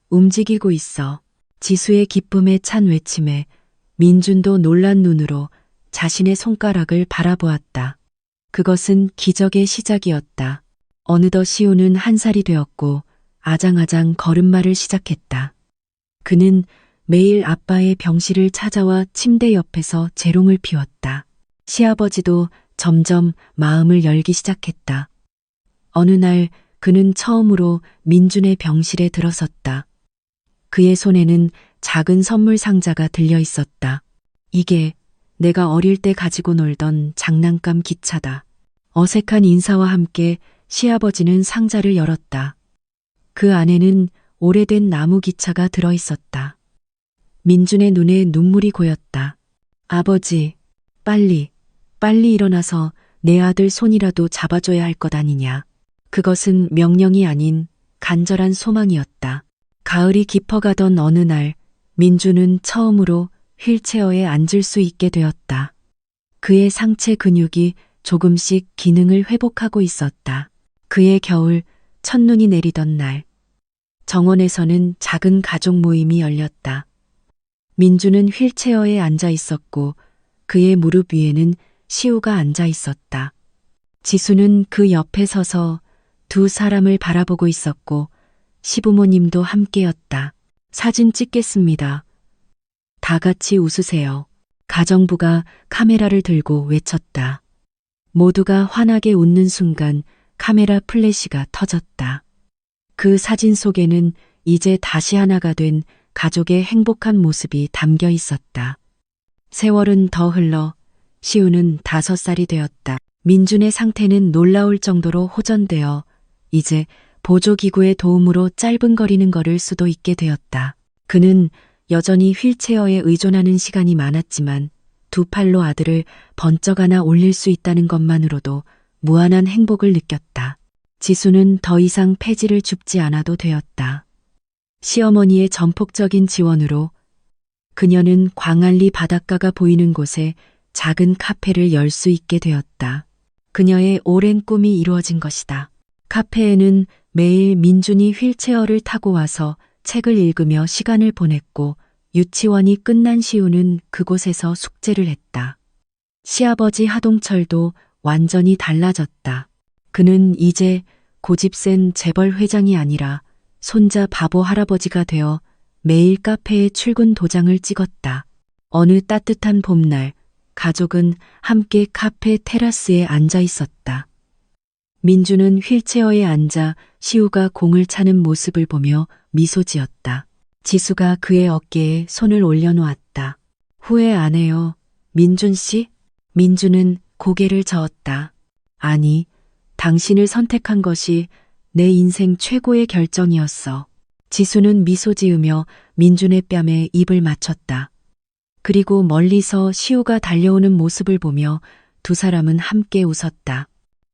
움직이고 있어. 지수의 기쁨에 찬 외침에 민준도 놀란 눈으로 자신의 손가락을 바라보았다. 그것은 기적의 시작이었다. 어느덧 시우는 1살이 되었고 아장아장 걸음마를 시작했다. 그는 매일 아빠의 병실을 찾아와 침대 옆에서 재롱을 피웠다. 시아버지도 점점 마음을 열기 시작했다. 어느 날 그는 처음으로 민준의 병실에 들어섰다. 그의 손에는 작은 선물 상자가 들려 있었다. 이게 내가 어릴 때 가지고 놀던 장난감 기차다. 어색한 인사와 함께 시아버지는 상자를 열었다. 그 안에는 오래된 나무 기차가 들어 있었다. 민준의 눈에 눈물이 고였다. 아버지, 빨리 일어나서 내 아들 손이라도 잡아줘야 할 것 아니냐. 그것은 명령이 아닌 간절한 소망이었다. 가을이 깊어가던 어느 날 민준은 처음으로 휠체어에 앉을 수 있게 되었다. 그의 상체 근육이 조금씩 기능을 회복하고 있었다. 그의 겨울 첫눈이 내리던 날 정원에서는 작은 가족 모임이 열렸다. 민준은 휠체어에 앉아 있었고 그의 무릎 위에는 시우가 앉아 있었다. 지수는 그 옆에 서서 두 사람을 바라보고 있었고 시부모님도 함께였다. 사진 찍겠습니다. 다 같이 웃으세요. 가정부가 카메라를 들고 외쳤다. 모두가 환하게 웃는 순간 카메라 플래시가 터졌다. 그 사진 속에는 이제 다시 하나가 된 가족의 행복한 모습이 담겨 있었다. 세월은 더 흘러 시우는 5살이 되었다. 민준의 상태는 놀라울 정도로 호전되어 이제 보조기구의 도움으로 짧은 거리는 걸을 수도 있게 되었다. 그는 여전히 휠체어에 의존하는 시간이 많았지만 두 팔로 아들을 번쩍 안아 올릴 수 있다는 것만으로도 무한한 행복을 느꼈다. 지수는 더 이상 폐지를 줍지 않아도 되었다. 시어머니의 전폭적인 지원으로 그녀는 광안리 바닷가가 보이는 곳에 작은 카페를 열 수 있게 되었다. 그녀의 오랜 꿈이 이루어진 것이다. 카페에는 매일 민준이 휠체어를 타고 와서 책을 읽으며 시간을 보냈고 유치원이 끝난 시우는 그곳에서 숙제를 했다. 시아버지 하동철도 완전히 달라졌다. 그는 이제 고집센 재벌 회장이 아니라 손자 바보 할아버지가 되어 매일 카페에 출근 도장을 찍었다. 어느 따뜻한 봄날, 가족은 함께 카페 테라스에 앉아 있었다. 민주는 휠체어에 앉아 시우가 공을 차는 모습을 보며 미소 지었다. 지수가 그의 어깨에 손을 올려놓았다. 후회 안 해요, 민준 씨? 민주는 고개를 저었다. 아니, 당신을 선택한 것이 내 인생 최고의 결정이었어. 지수는 미소 지으며 민준의 뺨에 입을 맞췄다. 그리고 멀리서 시우가 달려오는 모습을 보며 두 사람은 함께 웃었다.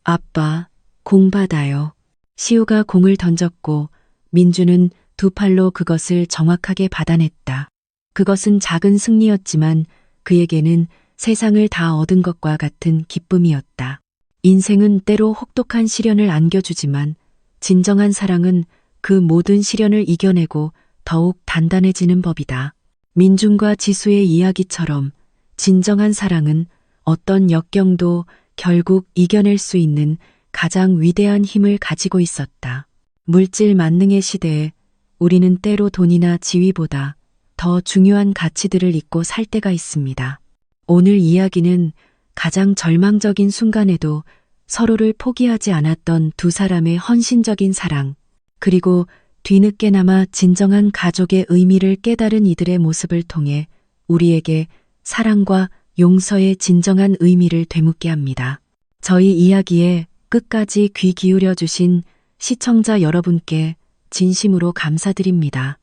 아빠, 공 받아요. 시우가 공을 던졌고 민주는 두 팔로 그것을 정확하게 받아냈다. 그것은 작은 승리였지만 그에게는 세상을 다 얻은 것과 같은 기쁨이었다. 인생은 때로 혹독한 시련을 안겨주지만 진정한 사랑은 그 모든 시련을 이겨내고 더욱 단단해지는 법이다. 민준과 지수의 이야기처럼 진정한 사랑은 어떤 역경도 결국 이겨낼 수 있는 가장 위대한 힘을 가지고 있었다. 물질 만능의 시대에 우리는 때로 돈이나 지위보다 더 중요한 가치들을 잊고 살 때가 있습니다. 오늘 이야기는 가장 절망적인 순간에도 서로를 포기하지 않았던 두 사람의 헌신적인 사랑, 그리고 뒤늦게나마 진정한 가족의 의미를 깨달은 이들의 모습을 통해 우리에게 사랑과 용서의 진정한 의미를 되묻게 합니다. 저희 이야기에 끝까지 귀 기울여 주신 시청자 여러분께 진심으로 감사드립니다.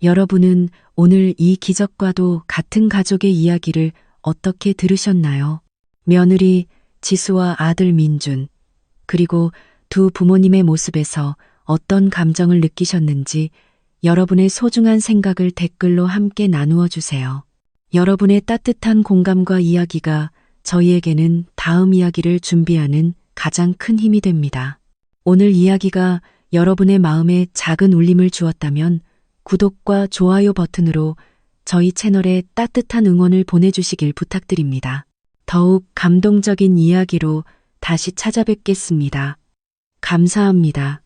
여러분은 오늘 이 기적과도 같은 가족의 이야기를 어떻게 들으셨나요? 며느리 지수와 아들 민준, 그리고 두 부모님의 모습에서 어떤 감정을 느끼셨는지 여러분의 소중한 생각을 댓글로 함께 나누어 주세요. 여러분의 따뜻한 공감과 이야기가 저희에게는 다음 이야기를 준비하는 가장 큰 힘이 됩니다. 오늘 이야기가 여러분의 마음에 작은 울림을 주었다면 구독과 좋아요 버튼으로 저희 채널에 따뜻한 응원을 보내주시길 부탁드립니다. 더욱 감동적인 이야기로 다시 찾아뵙겠습니다. 감사합니다.